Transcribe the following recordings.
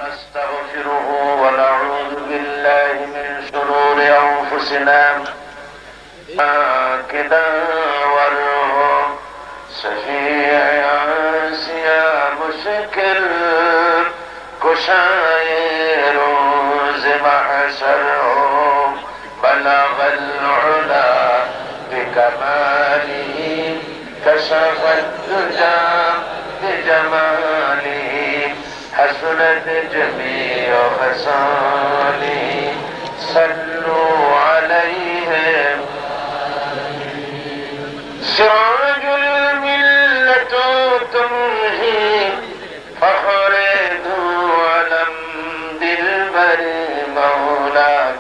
نستغفره ونعوذ بالله من شرور أنفسنا كدا ورهم شفيع آسيا مشكل كشاير روز محشرهم بلغ العلا بكماله كشف الدجى بجماله حسنت جميع خصاله صلوا عليهم سراج الملة تمهي فخر ذو علم بالبر مولاك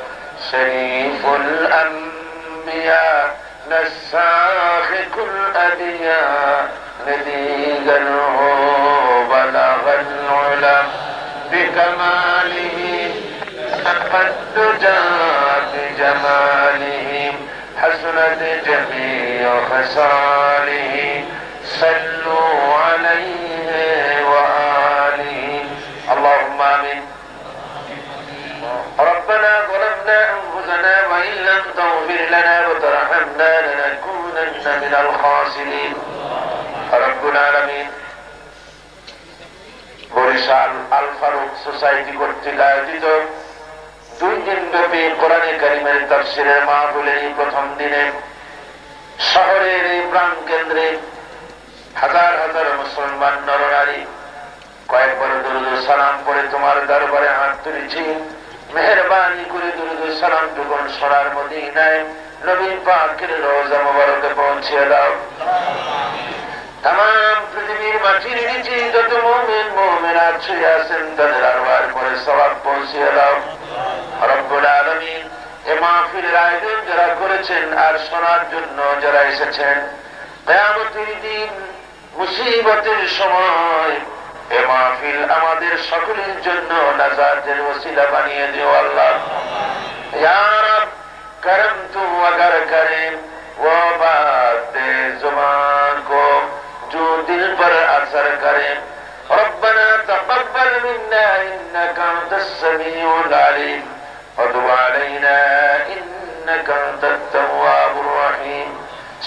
شريف الأنبياء نساخ الأدياء نذيقنه بلغ العلا بكماله قد جاء بجماله حسنت جميع خصاله صلوا عليه وآله اللهم آمين. ربنا ظلمنا أنفسنا وإن لم تغفر لنا وترحمنا لنكونن من الخاسرين. رب العالمين Barishal Al Faruk society কর্তৃক আয়োজিত 2 দিন ব্যাপী কোরআনে কারীমের তাফসীরের মাহফিলের প্রথম দিনে শহরের এই প্রাণ কেন্দ্রে হাজার হাজার মুসলমান নরনারী কয়েকবার দুরূদ ও সালাম পড়ে তোমার দরবারে হাত তুলেছি। মেহেরবানি করে দুরূদ ও সালাম টুকুন সোনার মদিনায় নবী পাকের রওজা মুবারকে পৌঁছিয়ে দাও। तमाम পৃথিবীর মাটির নিচে যত মুমিন মুমিনাত শুয়ে আছেন তাদের আরওয়ার পরে সওয়াব পৌঁছিয়ে দাও। রব্বুল আলামিন এই মাহফিলের আয়োজন যারা করেছেন আর শোনার জন্য যারা এসেছেন, কিয়ামতের দিন মুসিবতের সময় এই মাহফিল আমাদের সকলের জন্য নাজাতের ওসিলা বানিয়ে দিও আল্লাহ। ইয়া রব করম তু अगर करे वो बात जुबान को जो दिल पर असर करे। रब्बना तक़ब्बल मिन्ना इन्नका अंतस समीउल अलीम व तुब अलैना इन्नका अंतत तव्वाबुर रहीम।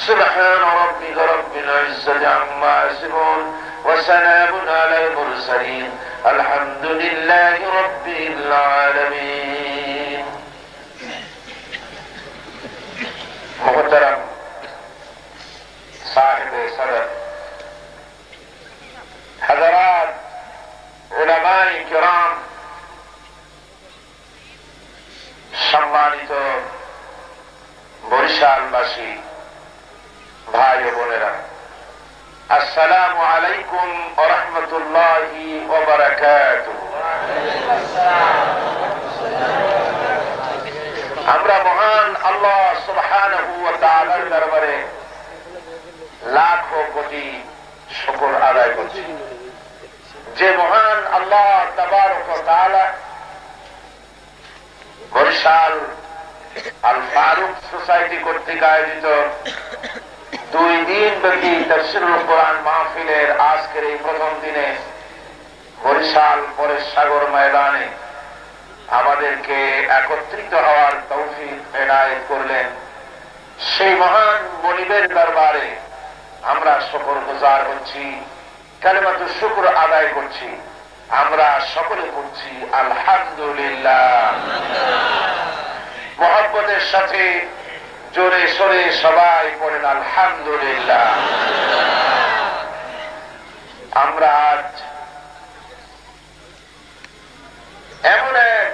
सुब्हान रब्बिका रब्बिल इज्जति अम्मा यसिफून व सलामुन अलल मुरसलीन अल्हम्दुलिल्लाहि रब्बिल आलामीन। मुहतरम साहिब सदर हजरात उलमाए किराम, সম্মানিত বরিশালবাসী ভাই ও বোনেরা, আসসালামু আলাইকুম ওয়া রাহমাতুল্লাহি ওয়া বারাকাতুহু। আমরা মহান আল্লাহ সুবহানাহু ওয়া তাআলার দরবারে লাখো কোটি শুকর আদায় করছি, যে মহান আল্লাহ তাবারক ওয়া তাআলা বরিশাল আল ফারুক সোসাইটি কর্তৃক আয়োজিত 2 দিন ব্যাপী তাফসীরুল কোরআন মাহফিলের আজকের এই প্রথম দিনে বরিশাল পরেশ সাগর ময়দানে আমাদেরকে একত্রিত হওয়ার তৌফিক এনায়েত করলেন। সেই মহান মনিবের দরবারে আমরা শুকরগুজার হচ্ছি, কালিমাতুশ শুকর আদায় করছি। আমরা সকলে পড়ছি আলহামদুলিল্লাহ। মুহাব্বতের সাথে জোরে সোরে সবাই পড়েন আলহামদুলিল্লাহ। আমরা আজ এমন এক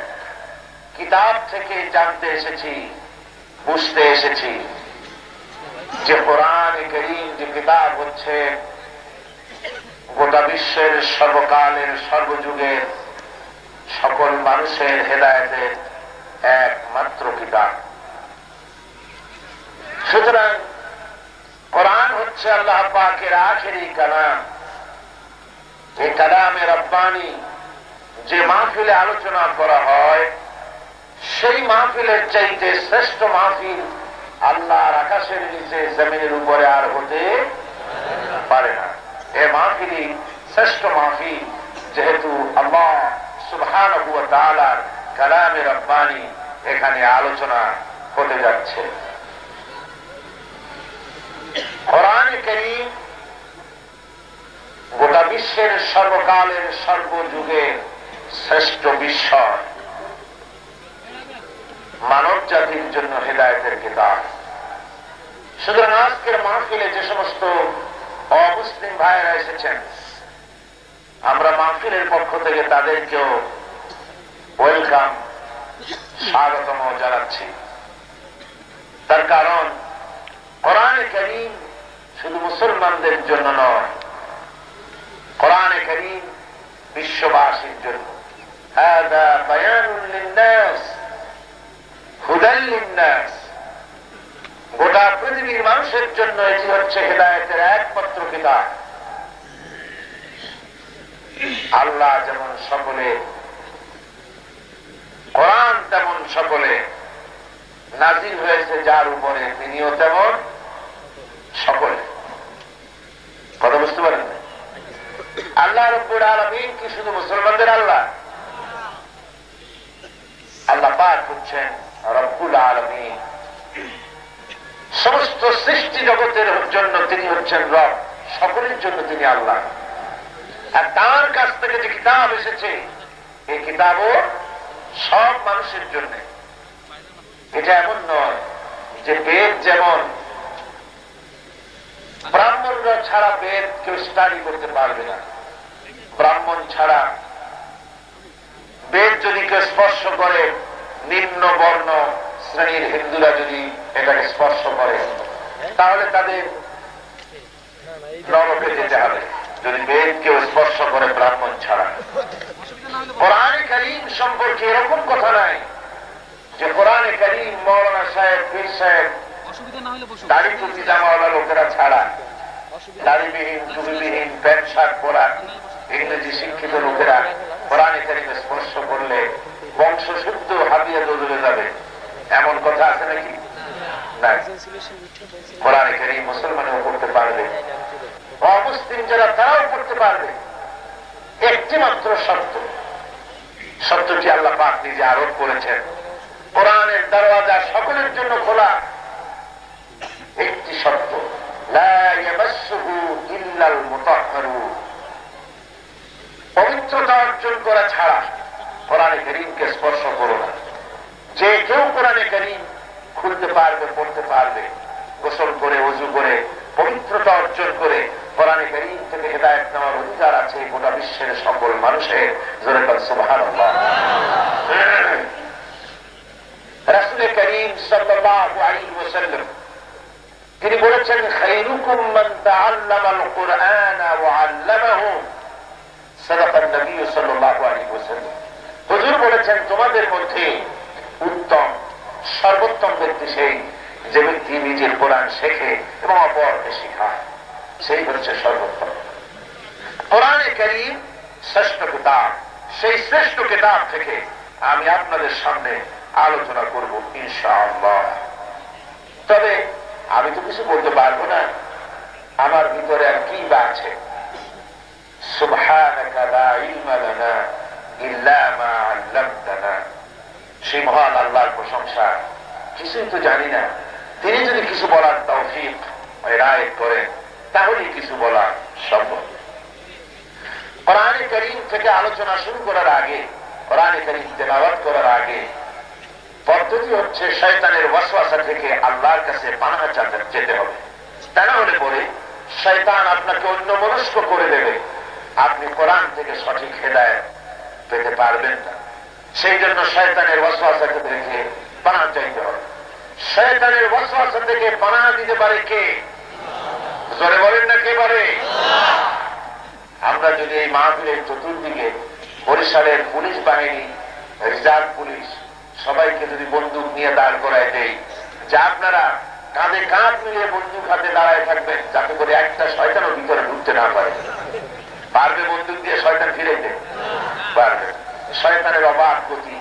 কিতাব থেকে জানতে এসেছি, বুঝতে এসেছি যে কোরআনে কারীম যে কিতাব হচ্ছে গোটা বিশ্বের সর্বকালের সর্বযুগের সকল মানুষের হেদায়েতের একমাত্র কিতাব। সুতরাং কোরআন হচ্ছে আল্লাহ পাকের আখেরি কালাম। এই কালামে রব্বানি যে মাহফিলে আলোচনা করা হয়, সেই মাহফিলের চাইতে শ্রেষ্ঠ মাহফিল আল্লাহর আকাশের নিচে জমিনের উপরে আর হতে পারে না। এ মাহফিলই শ্রেষ্ঠ মাহফিল, যেহেতু আল্লাহ সুবহানাহু ওয়া তাআলার কালামে রব্বানি এখানে আলোচনা হতে যাচ্ছে। কোরআনে কারীম গোটা বিশ্বের সর্বকালের সর্বযুগের শ্রেষ্ঠ বিস্ময়, মানব জাতির জন্য হেদায়েতের কিতাব। সুতরাং আজকের মাহফিলে যে সমস্ত অমুসলিম ভাইয়েরা এসেছেন, আমরা মাহফিলের পক্ষ থেকে তাদেরকেও ওয়েলকাম, স্বাগতম জানাচ্ছি। তার কারণ কোরআনে কারীম শুধু মুসলমানদের জন্য নয়, কোরআনে কারীম বিশ্ববাসীর জন্য। হাযা বায়ানুল লিন্নাস হুদাল লিন্নাস, গোটা পৃথিবীর মানুষের জন্য এটি হচ্ছে হেদায়েতের একমাত্র কিতাব। আল্লাহ যেমন সকলে, কোরআন তেমন সকলে নাযিল হয়েছে যার উপরে, তিনিও তেমন সকলে। কথা বুঝতে পারেন না? আল্লাহ রাব্বুল আলামিন কি শুধু মুসলমানদের আল্লাহ? আল্লাহ পাক হচ্ছেন রব্বুল আলামিন, সমস্ত সৃষ্টি জগতের জন্য তিনি হচ্ছেন রব, সকলের জন্য তিনি আল্লাহ। আর তার কাছ থেকে যে কিতাব এসেছে, এই কিতাবও সব মানুষের জন্য। এটা এমন নয় যে বেদ যেমন ব্রাহ্মণরা ছাড়া বেদ কেউ স্টাডি করতে পারবে না, ব্রাহ্মণ ছাড়া বেদ যদি কেউ স্পর্শ করে, নিম্ন বর্ণ শ্রেণীর হিন্দুরা যদি এটাকে স্পর্শ করে, তাহলে তাদের নরকে যেতে হবে, যদি বেদ কেউ স্পর্শ করে ব্রাহ্মণ ছাড়া। কোরআনে কারীম সম্পর্কে এরকম কথা নাই যে কোরআনে কারীম মৌলানা সাহেব, পীর সাহেব, দাড়ি টুপি জামাওয়ালা লোকেরা ছাড়া, দাড়িবিহীন টুপিবিহীন প্যান্ট শার্ট পরা ইংরেজি শিক্ষিত লোকেরা কোরআনে কারীমে স্পর্শ করলে বংশ শুদ্ধ হাবিয়ে দৌড়ে যাবে, এমন কথা আছে নাকি? না। কোরআনে কারীম মুসলমানও পড়তে পারবে, অমুসলিম যারা তারাও পড়তে পারবে। একটি মাত্র শর্ত, শর্তটি আল্লাহ পাক নিজে আরোপ করেছেন, কোরআনের দরওয়াজা সকলের জন্য খোলা। একটি শর্ত, লা ইয়ামাসসুহু ইল্লাল মুতাহহারুন, পবিত্রতা অর্জন করা ছাড়া কোরআনে কারীমকে স্পর্শ করো না। যে কেউ কোরআনে কারীম খুলতে পারবে, পড়তে পারবে, গোসল করে, ওযু করে, পবিত্রতা অর্জন করে কোরআনে কারীম থেকে হেদায়েত নেওয়ার অধিকার আছে গোটা বিশ্বের সকল মানুষের। জোরে বল সুবহানাল্লাহ। রাসূল করিম সাল্লাল্লাহু আলাইহি ওয়াসাল্লাম তিনি বলেছেন, খায়রুকুম মান তাআল্লামাল কুরআনা ওয়া আল্লামাহু। সাদাকান নবী সাল্লাল্লাহু আলাইহি ওয়াসাল্লাম। হুজুর বলেছেন, তোমাদের মধ্যে উত্তম, সর্বোত্তম ব্যক্তি সেই যে ব্যক্তি নিজের কোরআন শেখে এবং অপরকে শেখায়, সেই হচ্ছে সর্বোত্তম। কোরআনে কারীম শ্রেষ্ঠ কিতাব, সেই শ্রেষ্ঠ কিতাব থেকে আমি আপনাদের সামনে আলোচনা করব ইনশাআল্লাহ। তবে আমি তো কিছু বলতে পারবো না, আমার ভিতরে আর কি বা আছে। সুবহানাকা লা ইলমা লানা ইল্লা মা আল্লামতানা। সেই মহান আল্লাহর প্রশংসা, কিছুই তো জানি না, তিনি যদি কিছু বলার তৌফিক ইনায়েত করেন তাহলেই কিছু বলা সম্ভব। কোরআনে কারীম থেকে আলোচনা শুরু করার আগে, কোরআনে কারীম তেলাওয়াত করার আগে পদ্ধতি হচ্ছে শয়তানের ওয়াসওয়াসা থেকে আল্লাহর কাছে পানাহ যেতে হবে। তা না হলে পরে শয়তান আপনাকে অন্যমনস্ক করে দেবে, আপনি কোরআন থেকে সঠিক হেদায়েত পেতে পারবেন না। সেই জন্য শয়তানের ওয়াসওয়াসা থেকে পানাহ চাইতে হবে। শয়তানের ওয়াসওয়াসা থেকে পানাহ দিতে পারে কে? জোরে বলেন না, কে পারে? আমরা যদি এই মাহফিলের চতুর্দিকে বরিশালের পুলিশ বাহিনী, রিজার্ভ পুলিশ সবাইকে যদি বন্দুক নিয়ে দাঁড় করায় দেই, যে আপনারা কাঁধে কাঁধ মিলিয়ে বন্দুক হাতে দাঁড়ায় থাকবেন, যাতে করে একটা শয়তানও ভিতরে ঢুকতে না পারে। পারবে বন্দুক দিয়ে শয়তান ফিরাইতে? পারবে। শয়তানের অবাধ গতি,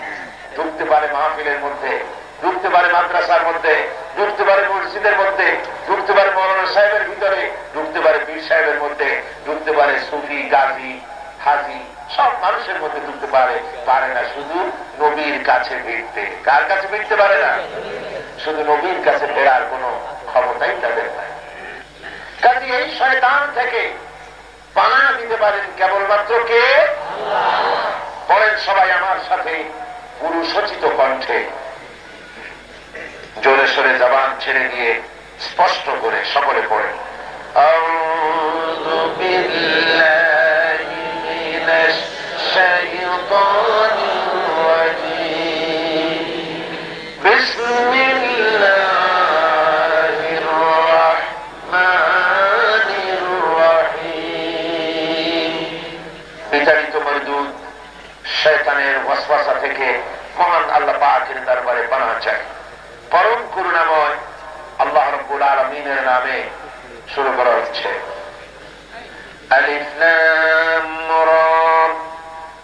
ঢুকতে পারে মাহফিলের মধ্যে, ঢুকতে পারে মাদ্রাসার মধ্যে, ঢুকতে পারে মসজিদের মধ্যে, ঢুকতে পারে মৌলানা সাহেবের ভিতরে, ঢুকতে পারে পীর সাহেবের মধ্যে, ঢুকতে পারে সুফি, গাজী, হাজি, সব মানুষের মধ্যে ঢুকতে পারে। পারে না শুধু নবীর কাছে ভিড়তে। কার কাছে ভিড়তে পারে না? শুধু নবীর কাছে ফেরার কোন ক্ষমতাই তাদের নাই। কাজে এই শয়তান থেকে পানা দিতে পারেন কেবলমাত্র কে? বলেন সবাই আমার সাথে পুরুষোচিত কণ্ঠে, জোরে সোরে জবান ছেড়ে দিয়ে স্পষ্ট করে সকলে পড়েন, আউযু বিল্লাহি মিনাশ শাইতানির রাজীম, বিসমিল্লাহির রাহমানির রাহিম। বিতাড়িত মরদুদ শয়তানের ওয়াসওয়াসা থেকে মহান আল্লাহ পাকের দরবারে পানাহ চাই। পরম করুণাময় আল্লাহ রাব্বুল আলামিনের নামে শুরু করা হচ্ছে। আলিফ লাম রা,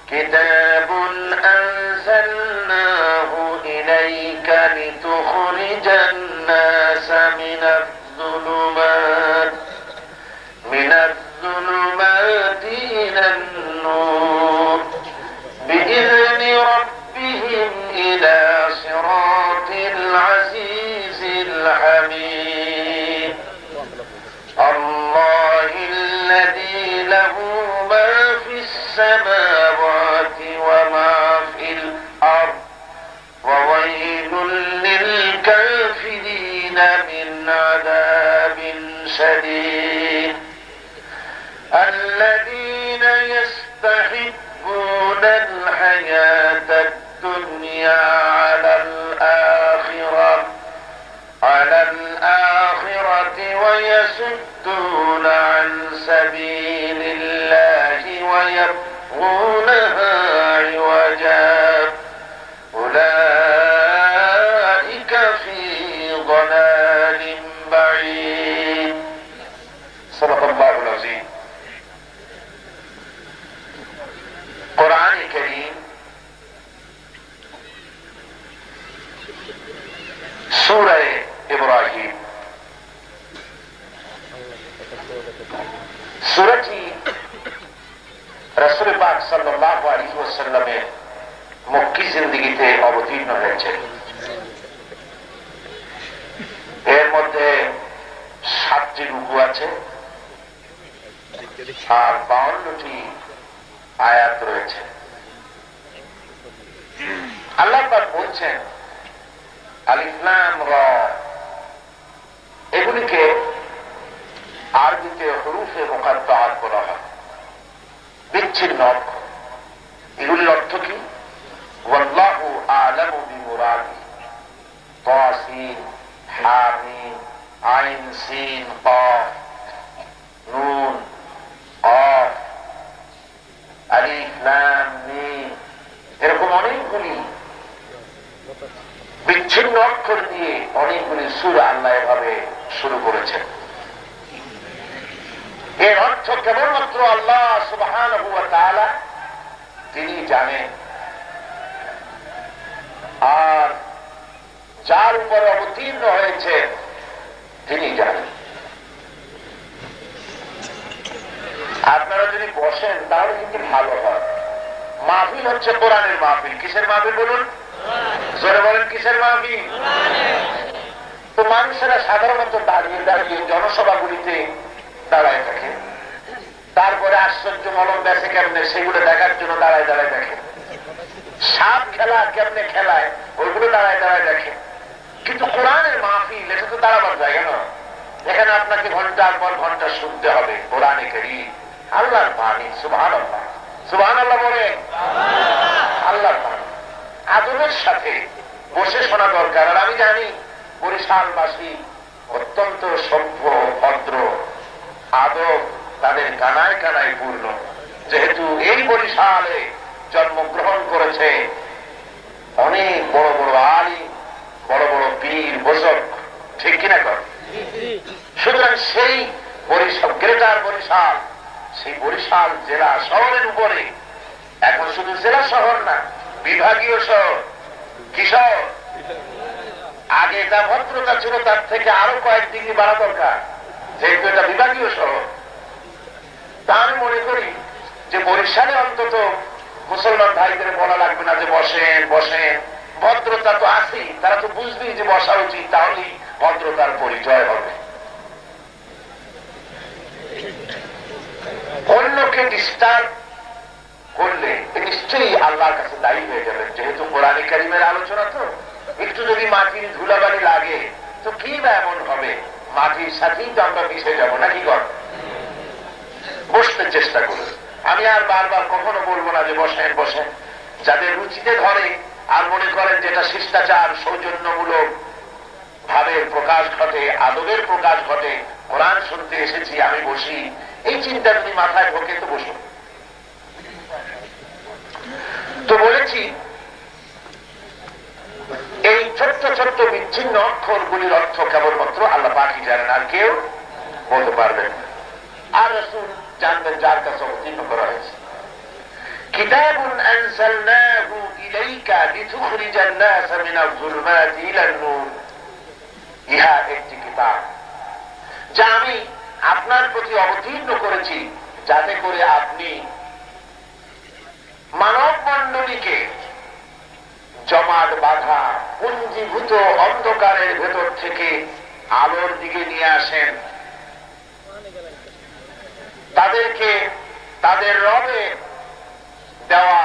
কিতাবুন আনজালনাহু ইলাইকা লিতুখরিজান নাসা মিনাজ-যুলুমাতি ইলান নূর বিইذনি রাব্বিহিম ইলা সিরাতিল আজিজিল হামিদ। আল্লাহিল্লাযী লাহু মা ফিস সামাওয়াতি ওয়া মা ফিল আরদ ওয়া ওয়াইলুল লিল কাফিরিনা মিন আযাবিন শাদীদ। আল্লাযীনা يستحبون الحياة الدنيا على الآخرة ويصدون عن سبيل الله ويبغونها عوجا أولئك في ضلال بعيد। صدق الله العظيم। কোরআন কারীম সূরা ইব্রাহিম, সূরাটি রাসূল পাক সাল্লাল্লাহু আলাইহি ওয়াসাল্লামের মক্কি জিন্দেগিতে অবতীর্ণ হয়েছে। এর মধ্যে 7টি রুকু আছে আর 52টি আয়াত রয়েছে। আল্লাহ পাক বলছেন আলিফ লাম রা, এগুলিকে আরবিতে হুরুফে মুকাত্তাআত বলা হয়, বিচ্ছিন্ন অক্ষর। এগুলির অর্থ কি? ওয়াল্লাহু আ'লামু বিমুরাদি, তাসিন হামিম আইন সিন কাফ নুন কাফ আলিফ লাম মিম, এরকম অনেকগুলি বিচ্ছিন্ন অক্ষর দিয়ে অনেকগুলি সূরা আল্লাহ এভাবে শুরু করেছেন। এর অর্থ কেবলমাত্র আল্লাহ সুবহানাহু ওয়া তাআলা তিনি জানেন, আর যার উপরে অবতীর্ণ হয়েছে তিনি জানেন। আপনারা যদি বসেন তাহলে কিন্তু ভালো হয়। মাহফিল হচ্ছে কোরআনের মাহফিল। কিসের মাহফিল বলুন? জোরে বলেন, কিসের মাহফিল? তো মানুষেরা সাধারণত দাঁড়িয়ে দাঁড়িয়ে জনসভাগুলিতে দাঁড়ায় থাকে, তারপরে আশ্চর্য মলম বেঁচে কেমনে সেগুলো দেখার জন্য দাঁড়ায় দাঁড়ায় দেখে। সাপ খেলা কেমনে খেলায় ওইগুলো দাঁড়ায় দাঁড়ায় দেখে। কিন্তু কোরআনের মাহফিল এটা তো দাঁড়াবার জায়গা না। এখানে আপনাকে ঘন্টার পর ঘন্টা শুনতে হবে কোরআনে কারীম, আল্লাহর বাণী। সুবহানাল্লাহ, সুবহানাল্লাহ বলে আল্লাহর বাণী। আদবের সাথে বসে শোনা দরকার। আর আমি জানি বরিশালবাসী অত্যন্ত সভ্য ভদ্র, আদব তাদের কানায় কানায় পূর্ণ। যেহেতু এই বরিশালে জন্মগ্রহণ করেছে অনেক বড় বড় আলিম, বড় বড় পীর বুজুর্গ, ঠিক কিনা কর? সুতরাং সেই বরিশাল, গ্রেটার বরিশাল, সেই বরিশাল জেলা শহরের উপরে এখন শুধু জেলা শহর না, বিভাগীয় শহর। কি শহর? আগে যা ভদ্রতা ছিল তার থেকে আরো কয়েক ডিগ্রি বাড়া দরকার, যেহেতু এটা বিভাগীয় শহর। তা আমি মনে করি যে বরিশালে অন্তত মুসলমান ভাইদের বলা লাগবে না যে বসেন বসেন, ভদ্রতা তো আছেই, তারা তো বুঝবেই যে বসা উচিত, তাহলেই ভদ্রতার পরিচয় হবে। অন্যকে ডিস্টার্ব করলে নিশ্চয়ই আল্লাহর কাছে দায়ী হয়ে যাবেন, যেহেতু কোরআনে কারীমের আলোচনা। তো একটু যদি মাটির ধুলাবালি লাগে তো কি বা এমন হবে, মাটির সাথেই তো আমরা মিশে যাবো নাকি? বসতে চেষ্টা করুন। আমি আর বারবার কখনো বলবো না যে বসেন বসেন। যাদের রুচিতে ধরে আর মনে করেন যেটা শিষ্টাচার, সৌজন্যমূলক ভাবের প্রকাশ ঘটে, আদবের প্রকাশ ঘটে, কোরআন শুনতে এসেছি আমি বসি, এই চিন্তা যদি মাথায় ঢোকে তো বসুন। তো বলেছি এই ছোট্ট ছোট্ট বিচ্ছিন্ন অক্ষরগুলির অর্থ কেবলমাত্র আল্লাহ পাকই জানেন, আর কেউ বলতে পারবেন না। আর রাসূল জানবেন যার কাছে অবতীর্ণ করা হয়েছে। কিতাবুন আনজালনাহু ইলাইকা লিতুখরিজান নাস মিনাজ যুলুমাতি ইলান নূর। ইহা একটি কিতাব যা আমি আপনার প্রতি অবতীর্ণ করেছি, যাতে করে আপনি মানব মণ্ডলীকে জমাট বাঁধা পুঞ্জীভূত অন্ধকারের ভেতর থেকে আলোর দিকে নিয়ে আসেন, তাদেরকে তাদের রবে দেওয়া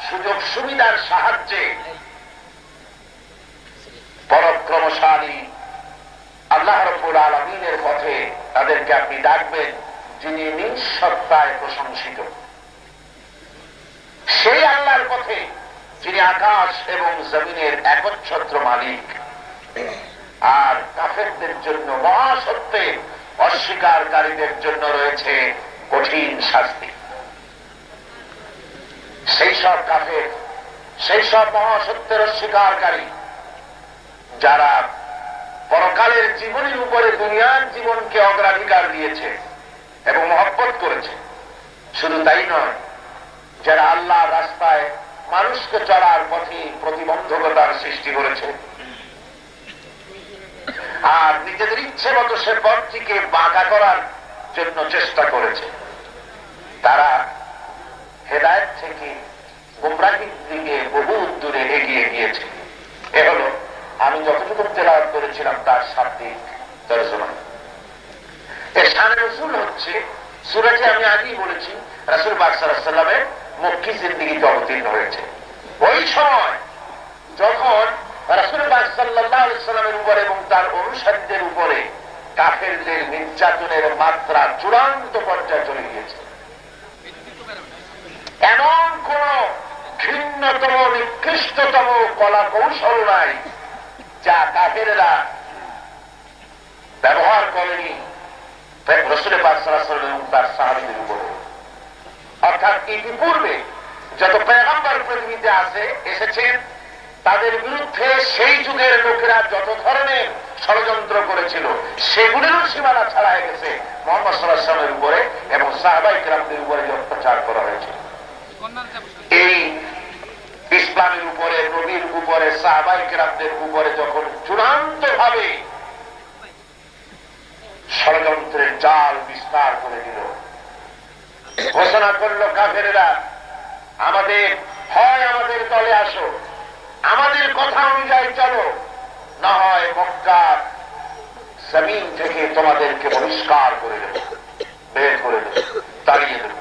সুযোগ সুবিধার সাহায্যে পরাক্রমশালী আল্লাহ রাব্বুল আলামিনের পথে তাদেরকে আপনি ডাকবেন, যিনি নিঃসত্তায় প্রশংসিত, সেই আল্লাহর পথে যিনি আকাশ এবং জমিনের একচ্ছত্র মালিক। আর কাফেরদের জন্য, মহাসত্যে অস্বীকারীদের জন্য রয়েছে কঠিন শাস্তি। সেই সব কাফের, সেই সব মহাসত্যের অস্বীকারী যারা পরকালের জীবনের উপরে দুনিয়ার জীবনকে অগ্রাধিকার দিয়েছে এবং মহব্বত করেছে, শুধু তাই নয়, যারা আল্লাহর রাস্তায় মানুষকে চলার পথে প্রতিবন্ধকতার সৃষ্টি করেছে আর নিজেদের ইচ্ছে মতো সে পথটিকে বাঁকা করার জন্য চেষ্টা করেছে, তারা হেদায়েত থেকে গুমরাহির দিকে বহু দূরে এগিয়ে গিয়েছে। এ হলো আমি যতটুকু তেলাওয়াত করেছিলাম তার শাব্দিক তরজমা। এর শানে নজুল হচ্ছে, সূরাটি আমি আগেই বলেছি রাসূল পাক সাল্লাল্লাহু আলাইহি ওয়াসাল্লামের মক্কি জিন্দেগিতে অবতীর্ণ হয়েছে। ওই সময় যখন রাসূল পাক সাল্লাল্লাহু আলাইহি ওয়াসাল্লামের উপরে এবং তার অনুসারীদের উপরে কাফেরদের নির্যাতনের মাত্রা চূড়ান্ত পর্যায়ে চলে গিয়েছে। এমন কোন ঘৃণ্যতম নিকৃষ্টতম কলা কৌশল নাই যা কাফেররা ব্যবহার করেনি রাসূল পাক সাল্লাল্লাহু আলাইহি ওয়াসাল্লাম এবং তার সাহাবীদের উপরে। অর্থাৎ ইতিপূর্বে যত পয়গম্বর পৃথিবীতে এসেছেন তাদের বিরুদ্ধে সেই যুগের লোকেরা যত ধরনের ষড়যন্ত্র করেছিল সেগুলোরও সীমানা ছাড়াই গেছে মুহাম্মদ সাল্লাল্লাহু আলাইহি ওয়াসাল্লামের উপরে এবং সাহাবায়ে কেরামদের উপরে যে অত্যাচার করা হয়েছে। এই ইসলামের উপরে, নবীর উপরে, সাহাবায়ে কেরামদের উপরে যখন চূড়ান্ত ভাবে ষড়যন্ত্রের জাল বিস্তার করে দিল, ঘোষণা করলো কাফেরেরা আমাদের দলে আসো, আমাদের কথা অনুযায়ী চলো, না হয় মক্কার জমিন থেকে তোমাদেরকে বহিষ্কার করে দেব, বের করে দেব, তাড়িয়ে দেব।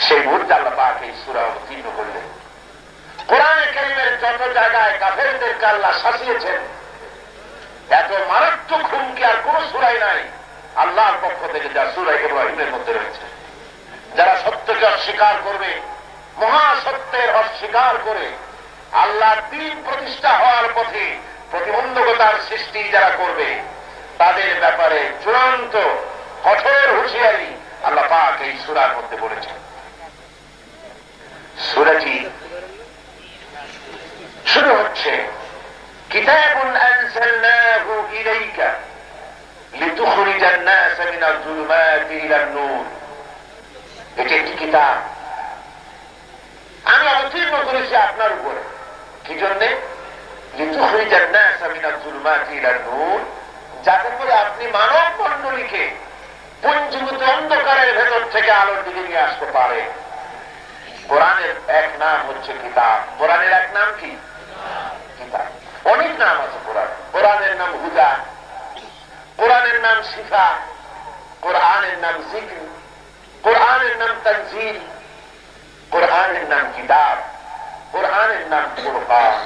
সেই মুহূর্তে আল্লাহ পাক এই সূরা অবতীর্ণ করলেন। কোরআনে কারীমের যত জায়গায় কাফেরদেরকে আল্লাহ শাসিয়েছেন, এত মারাত্মক হুমকি আর কোন সূরায় নাই আল্লাহর পক্ষ থেকে, যা সূরা ইব্রাহিমের মধ্যে রয়েছে। যারা সত্যকে অস্বীকার করবে, মহাসত্যের অস্বীকার করে আল্লাহর দ্বীন প্রতিষ্ঠা হওয়ার পথে প্রতিবন্ধকতার সৃষ্টি যারা করবে, তাদের ব্যাপারে চূড়ান্ত কঠোর হুঁশিয়ারি আল্লাহ পাক এই সূরার মধ্যে বলেছেন। সূরাটি শুরু হচ্ছে কিতাবুন আনজালনাহু ইলাইকা লিতুখরিজান নাস মিনাজ যুলুমাতি ইলান নূর। এটি একটি কিতাব আমি অবতীর্ণ করেছি আপনার উপরে। কি জন্যে? লিতুখরিজান নাসা মিনাজ যুলুমাতি ইলান নূর, যাতে করে আপনি মানব মণ্ডলীকে পুঞ্জীভূত অন্ধকারের ভেতর থেকে আলোর দিকে নিয়ে আসতে পারেন। কোরআনের এক নাম হচ্ছে কিতাব। কোরআনের এক নাম কি? কিতাব। অনেক নাম আছে কোরআন। কোরআনের নাম হুদা, কোরআনের নাম শিফা, কোরআনের নাম জিক্র, কোরআনের নাম তানজিল, কোরআনের নাম কিতাব, কোরআনের নাম ফুরকান।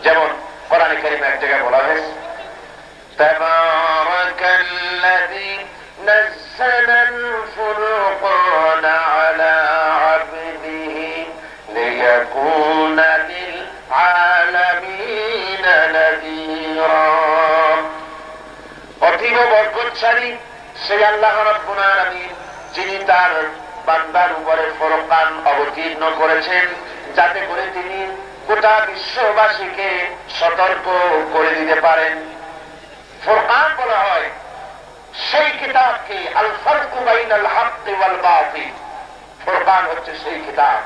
যেমন কোরআনে কারীমে এক জায়গায় বলা হয়েছে তাবারাকাল্লাযী নাযালাল ফুরকানা আলা আবদিহি লিয়াকুনা লিল আলামিন নাযীরা। অতীব বরকতশালী সেই আল্লাহ রাব্বুল আলামিন, যিনি তার বান্দার উপরে ফুরকান অবতীর্ণ করেছেন, যাতে করে তিনি গোটা বিশ্ববাসীকে সতর্ক করে দিতে পারেন। ফুরকান বলা হয় সেই কিতাবকে, আল ফারকু বাইনাল হাক্কি ওয়াল বাতিল। ফুরকান হচ্ছে সেই কিতাব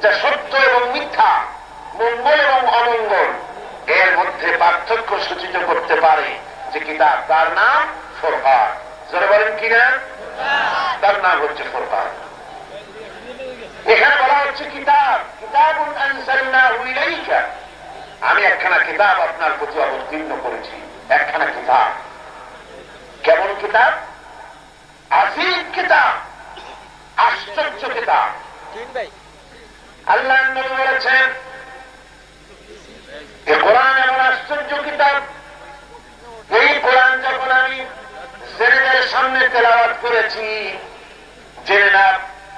যা সত্য এবং মিথ্যা, মঙ্গল এবং অমঙ্গল এর মধ্যে পার্থক্য সূচিত করতে পারে। যে কিতাব, তার নাম ফুরকান। যারা বলেন কি নাম? তার নাম হচ্ছে ফুরকান। এখানে বলা হচ্ছে কিতাব, কিতাবুন আনজালনাহু ইলাইকা, আমি একখানা কিতাব আপনার প্রতি অবতীর্ণ করেছি। একখানা কিতাব। কেমন কিতাব? আজিব কিতাব, আশ্চর্য কিতাব। আল্লাহ নবী বলেছেন এই কোরআন এমন আশ্চর্য কিতাব, এই কোরআন যখন আমি ছেলেদের সামনে তেলাওয়াত করেছি, জেনে না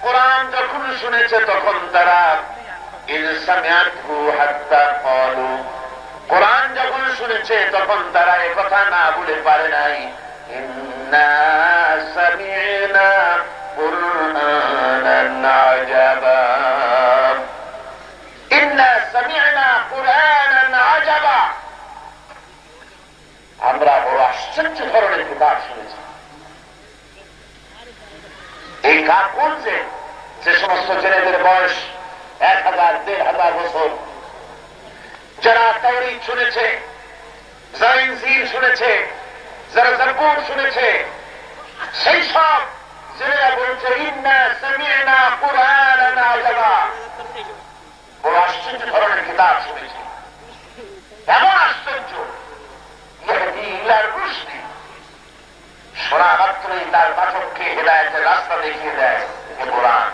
কোরআন যখন শুনেছে তখন তারা কোরআন যখন শুনেছে তখন তারা একথা না বলে পারে নাই, ইন্না সামি'না কুরআনান আজাবা, ইন্না সামি'না কুরআনান আজাবা, আমরা বড় আশ্চর্য ধরনের কিতাব শুনেছি। এই কার বলছে? যে সমস্ত ছেলেদের বয়স 1000-1500 বছর, যারা তাওরীত শুনেছে, যারা ইনজিল শুনেছে, যারা জাবুর শুনেছে, সেই সব ছেলেরা বলছে ইন্না সামি'না কুরআনান আজাবা, বড় আশ্চর্য ধরনের কিতাব শুনেছি। এমন আশ্চর্য, ইয়াহদি ইলার রুশদি, শোনা মাত্রই তার পাঠককে হেদায়েতের রাস্তা দেখিয়ে দেয় এ কোরআন।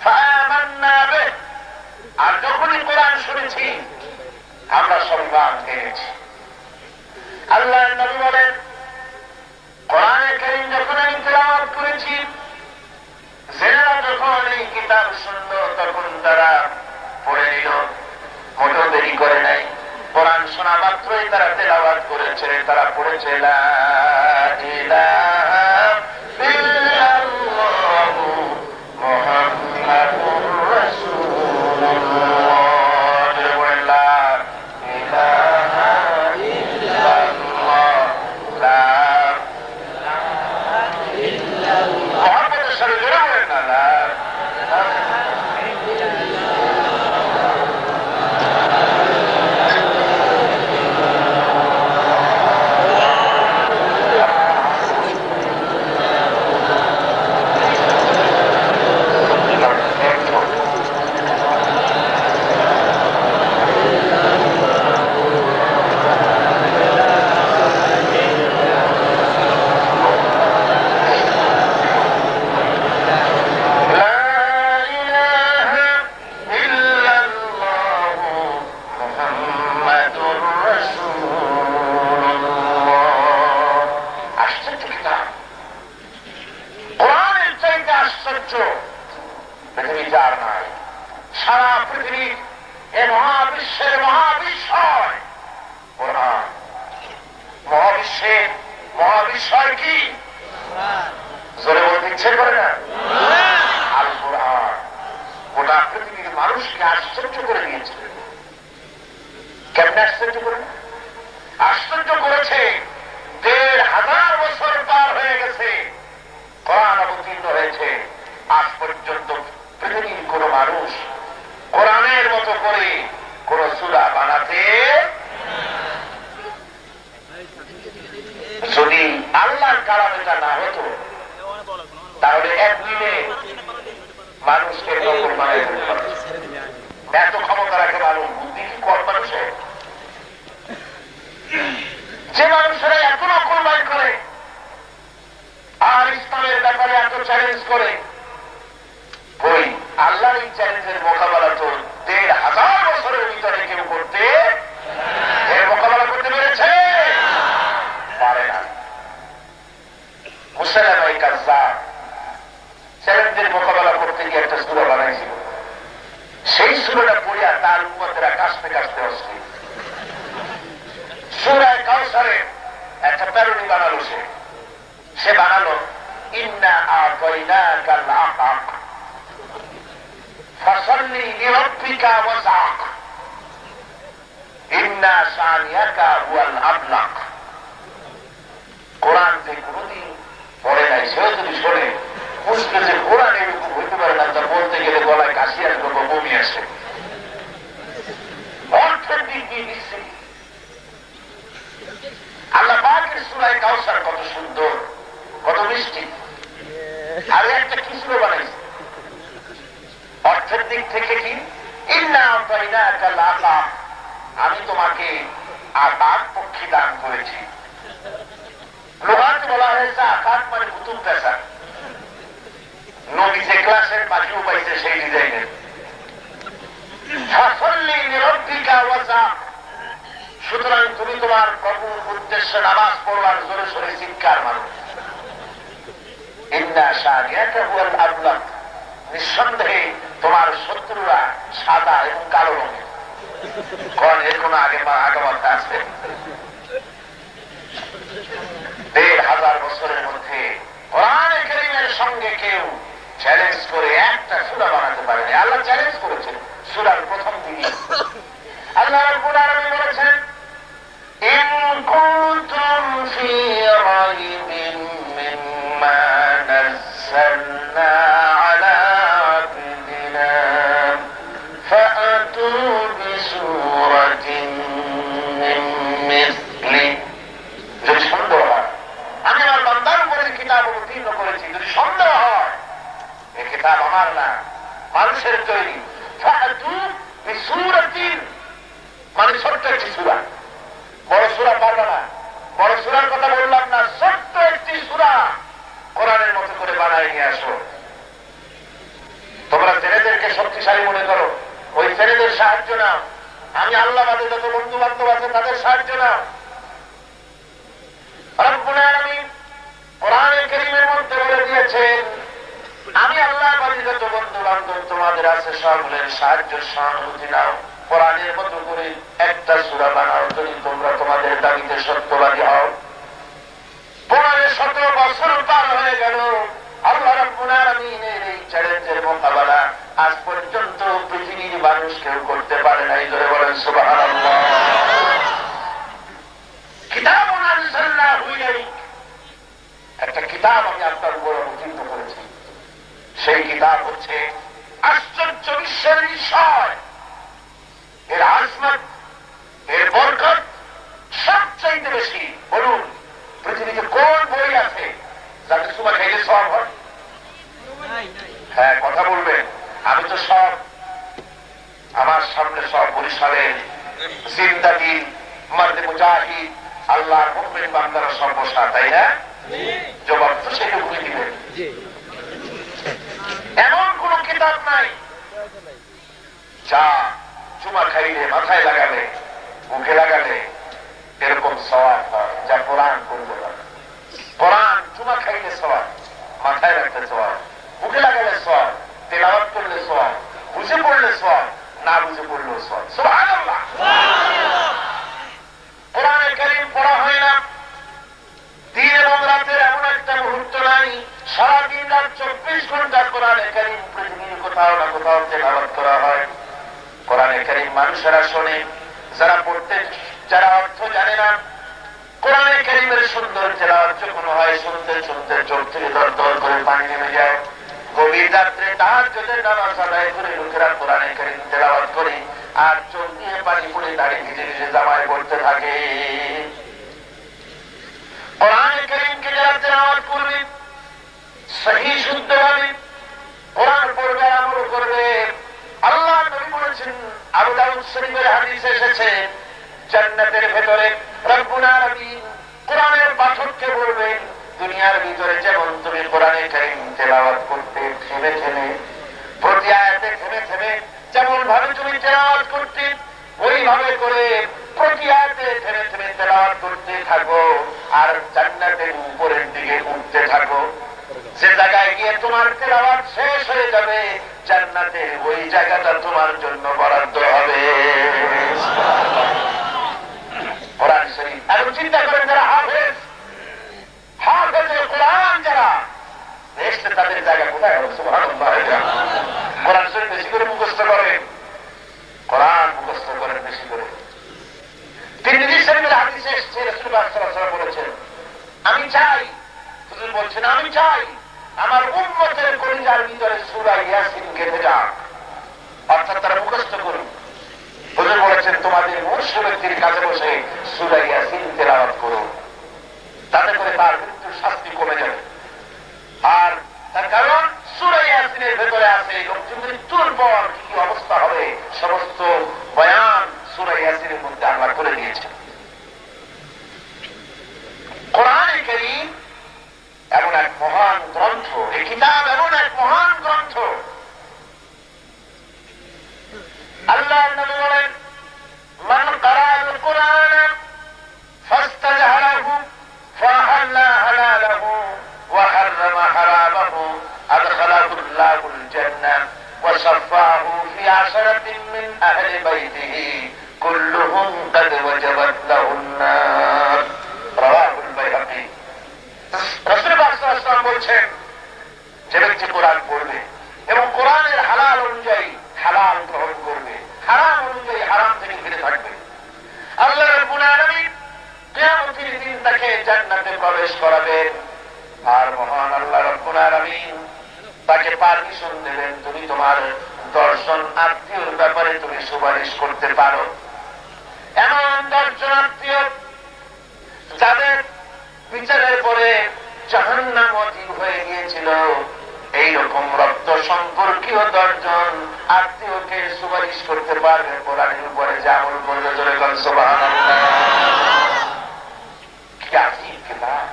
ফাআমান্না বিহি, আর যখনই কোরআন শুনেছি আমরা সন্ধান পেয়েছি। আল্লাহ নবী বলেন কোরআনে কারীম যখন আমি তেলাওয়াত করেছি, ছেলেরা যখন এই কিতাব শুনল তখন তারা পড়ে নিল, মোটেও দেরি করে নাই। কোরআন শোনা মাত্রই তারা তেলাওয়াত করেছে, তারা পড়েছে লা ইলাহা ইল্লাল্লাহু মুহাম্মাদুর রাসূলুল্লাহ। লা ইলাহা ইল্লাল্লাহ, লা ইলাহা ইল্লাল্লাহ। মুহাম্মাদের সাথে জোরে বলেন না, লা সারা পৃথিবীর এ মহাবিশ্বের মহাবিশ্বয় কোরআন। মহাবিশ্বের মহাবিশ্বয় কি? জোরে বলতে ইচ্ছে করে না? আল কোরআন গোটা পৃথিবীর মানুষকে আশ্চর্য করে দিয়েছে। কেমন আশ্চর্য করে? আশ্চর্য করেছে 1500 বছর পার হয়ে গেছে, কোরআন অবতীর্ণ হয়েছে, আজ পর্যন্ত পৃথিবীর কোন মানুষ কোরআনের মতো করে কোন সূরা বানাতে। যদি আল্লাহর কালাম এটা না হতো তাহলে একদিনে মানুষকে নকল বানাই দিতে পারত। এত ক্ষমতা রাখে মানুষ, বুদ্ধি কি কম মানুষের? যে মানুষেরা এত নকল বাই করে আর ইসলামের ব্যাপারে এত চ্যালেঞ্জ করে, কই আল্লাহর এই চ্যালেঞ্জের মোকাবেলা তো ১,৫০০ বছরের ভিতরে কেউ করতে এর মোকাবেলা করতে পেরেছে? পারে না। মুসাইলামা কাযযাব চ্যালেঞ্জের মোকাবেলা করতে গিয়ে একটা সূরা বানাইছিল। সেই সূরাটা পড়িয়া তার উম্মতেরা কাশতে কাশতে আসছে। সূরা কাউসারের একটা প্যারোডি বানালো সে বানালো ইন্না আ'তাইনাকাল আ'তাক ফাসাল্লি লিরাব্বিকা ওয়াসআক ইন্না শানিয়াকা হুয়াল আবলাক। কোরআন যে কোনদিন পড়ে নাই সেও যদি শোনে বুঝবে যে কোরআন এরকম হইতে পারে না, তা বলতে গেলে গলায় কাশি আসবে বা বমি আসে। অর্থের দিক দিয়ে দিচ্ছে আল্লাহ পাকের সূরা কাউসার কত সুন্দর, কত মিষ্টি। আর একটা কি সূরা বানাইছে অর্থের দিক থেকে কি ইন্না আ'তাইনাকাল আ'তাক, আমি তোমাকে আকাশ পক্ষী দান করেছি। লোহাতে বলা হয়েছে আকাশ মানে কুতুব পেশা, নবী যে ক্লাসের পাখিও পাইছে সেই ডিজাইনের। ফাসাল্লি লিরাব্বিকা ওয়াসআক, সুতরাং তুমি তোমার প্রভুর উদ্দেশ্যে নামাজ পড়বার জোরে সোরে চিৎকার মারো। ইন্না শানিয়াকা হুয়াল আবলাক, নিঃসন্দেহে তোমার শত্রুরা সাদা এবং কালো রঙের। কোন এর কোন আগমতা আছে? ১,৫০০ বছরের মধ্যে কোরআনে কারীমের সঙ্গে কেউ চ্যালেঞ্জ করে একটা সূরা বানাতে পারেনি। আল্লাহ চ্যালেঞ্জ করেছেন সূরার প্রথম দিকে। আল্লাহ রাব্বুল আলামিন বলেছেন ইন কুনতুম ফি রাইবিন মিম্মা নাযালনা আলা আবদিনা ফাআতু বিসূরাতিন মিন মিসলি। যদি সন্দেহ হয় আমি আমার বান্দার উপরে কিতাব অবতীর্ণ করেছি, যদি সন্দেহ হয় এই কিতাব আমার না মানুষের তৈরি, ফাআতু বিসূরাতিন মানে ছোট্ট একটি সূরা, বড় সূরা পারবে না। বড় সূরার কথা বললাম না, ছোট্ট একটি সূরা কোরআনের মতো করে বানায় নিয়ে আসো। তোমরা ছেলেদেরকে শক্তিশালী মনে করো, ওই ছেলেদের সাহায্য নাও। আমি আল্লাহ বাদে যত বন্ধু বান্ধব আছে তাদের সাহায্য নাও। রব্বুল আলামিন কোরআনে কারীমের মধ্যে বলে দিয়েছেন আমি আল্লাহ বাদে যত বন্ধু বান্ধব তোমাদের আছে সকলের সাহায্য সহানুভূতি নাও। কোরআনের মতো করে একটা সূরা বানাও যদি তোমরা তোমাদের দাবিতে সত্যবাদী হও। ১৫-১৭ বছর পার হয়ে গেল, আল্লাহ রাব্বুল আলামিনের এই চ্যালেঞ্জের মোকাবেলা আজ পর্যন্ত পৃথিবীর মানুষ কেউ করতে পারে নাই। ধরে বলেন সুবহানাল্লাহ। কিতাবুন আনজালনাহু ইলাইক, একটা কিতাব আমি আপনার উপর অবতীর্ণ করেছি। সেই কিতাব হচ্ছে আশ্চর্য বিশ্বের বিষয়, এর আজমত, এর বরকত সবচাইতে বেশি। বলুন পৃথিবীতে কোন বই আছে যাতে সুবা খাইলে সওয়াব হয়? হ্যাঁ কথা বলবেন। আমি তো সব আমার সামনে সব বরিশালের জিন্দাগি মার্দে মুজাহিদ আল্লাহর মুমিন বান্দারা সব বসা, তাই না? জবাব তো সেটুকুই দিবেন। এমন কোন কিতাব নাই যা চুমা খাইলে মাথায় লাগালে মুখে লাগালে এরকম সওয়াব হয় যা কোরআন করতে পারে। কোরআন চুমা খাইলে সওয়াব, মাথায় রাখতে সওয়াব, মুখে লাগালে সওয়াব, তেলাওয়াত করলে সওয়াব, বুঝে পড়লে সওয়াব, না বুঝে পড়লেও সওয়াব। সুবহানাল্লাহ। কোরআনে কারীম পড়া হয় না, দিন এবং রাতের এমন একটা মুহূর্ত নাই সারাদিন রাত ২৪ ঘন্টা কোরআনে কারীম পৃথিবীর কোথাও না কোথাও তেলাওয়াত করা হয়। কোরআনে কারীম মানুষেরা শোনে, যারা পড়তে যারা অর্থ জানে না। কোরআনে কারীমের সুন্দর তেলাওয়াত যখন হয় শুনতে শুনতে চোখ থেকে দর দর করে পানি নেমে যায়। গভীর রাত্রে তাহাজ্জুদের নামাজ আদায় করে লোকেরা কোরআনে কারীম তেলাওয়াত করে আর চোখ দিয়ে পানি পড়ে দাঁড়িয়ে ভিজে ভিজে জামায় পড়তে থাকে। কোরআন কারীমকে যারা তেলাওয়াত করবে সহি শুদ্ধভাবে, কোরআন পড়বে, আমল করবে, আল্লাহ নবী বলেছেন, আবু দাউদ শরীফের হাদিসে এসেছে, জান্নাতের ভেতরে রব্বুল আলামিন কোরআনের পাঠককে বলবেন, দুনিয়ার ভিতরে যেমন তুমি কোরআনে কারীম তেলাওয়াত করতে থেমে থেমে, প্রতি আয়াতে থেমে থেমে যেমন ভাবে তুমি তেলাওয়াত করতে, ওইভাবে করে প্রতি আয়াতে থেমে থেমে তেলাওয়াত করতে থাকো, আর জান্নাতের উপরের দিকে উঠতে থাকো। যে জায়গায় গিয়ে তোমার তেলাওয়াত শেষ হয়ে যাবে, জান্নাতের ওই জায়গাটা তোমার জন্য বরাদ্দ হবে। কোরআন শরীফ এখন চিন্তা করেন, যারা হাফেজ কোরআন, যারা বেহেশতে, তাদের জায়গা কোথায় হবে? সুবহানাল্লাহ। কোরআন শরীফ বেশি করে মুখস্থ করেন, কোরআন মুখস্থ করেন বেশি করে। তিরমিজি শরীফের হাদিসে এসেছে, রাসূলুল্লাহ সাল্লাল্লাহু আলাইহি ওয়াসাল্লাম বলেছেন, আমি চাই, হুজুর বলছেন, আমি চাই আমার উম্মতের কলিজার ভিতরে সূরা ইয়াসিন গেঁথে যাক, অর্থাৎ তারা মুখস্থ করুন। হুজুর বলেছেন, তোমাদের মূর্খ ব্যক্তির কাছে বসে সূরা ইয়াসিন তেলাওয়াত করো, তাতে করে তার মৃত্যুর শাস্তি কমে যাবে। আর তার কারণ সূরা ইয়াসিনের ভেতরে আছে লোকজন মৃত্যুর পর কি অবস্থা হবে, সমস্ত বয়ান সূরা ইয়াসিনের মধ্যে আল্লাহ করে দিয়েছেন। কোরআন কারীম এমন এক মহান গ্রন্থ, এই কিতাব এমন এক মহান গ্রন্থ, আল্লাহ নবী বলেন, মান ক্বারাআল কুরআন ফাস্তাজহারাহু ফাহাল্লা হালালাহু ওয়া হাররামা হারামাহু আদখালাহুল্লাহুল জান্নাহ ওয়া শাফাআহু ফি আশরাতিন মিন আহলি বাইতিহি কুল্লুহুম ক্বাদ ওয়াজাবাত লাহুন নার। রাওয়াহুল বাইহাকী। রাসূলুল্লাহ সাল্লাল্লাহু আলাইহি ওয়াসাল্লাম বলছেন, যে ব্যক্তি কোরআন পড়বে এবং কোরআনের হালাল অনুযায়ী হালাল গ্রহণ করবে, হারাম অনুযায়ী হারাম থেকে ফিরে থাকবে, আল্লাহ রাব্বুল আলামিন কিয়ামতের দিন তাকে জান্নাতে প্রবেশ করাবেন। আর মহান আল্লাহ রাব্বুল আলামিন তাকে পারমিশন দেবেন, তুমি তোমার দর্শন আত্মীয়র ব্যাপারে তুমি সুপারিশ করতে পারো। এমন দর্শন আত্মীয় যাদের বিচারের পরে জাহান্নাম অধীন হয়ে গিয়েছিল, এইরকম রক্ত সম্পর্কীয় দর্জন আত্মীয়কে সুপারিশ করতে পারবে কোরআনের উপরে, যে আমল করবে। জোরে বলেন সুবহানাল্লাহ। কি আজীব কিতাব,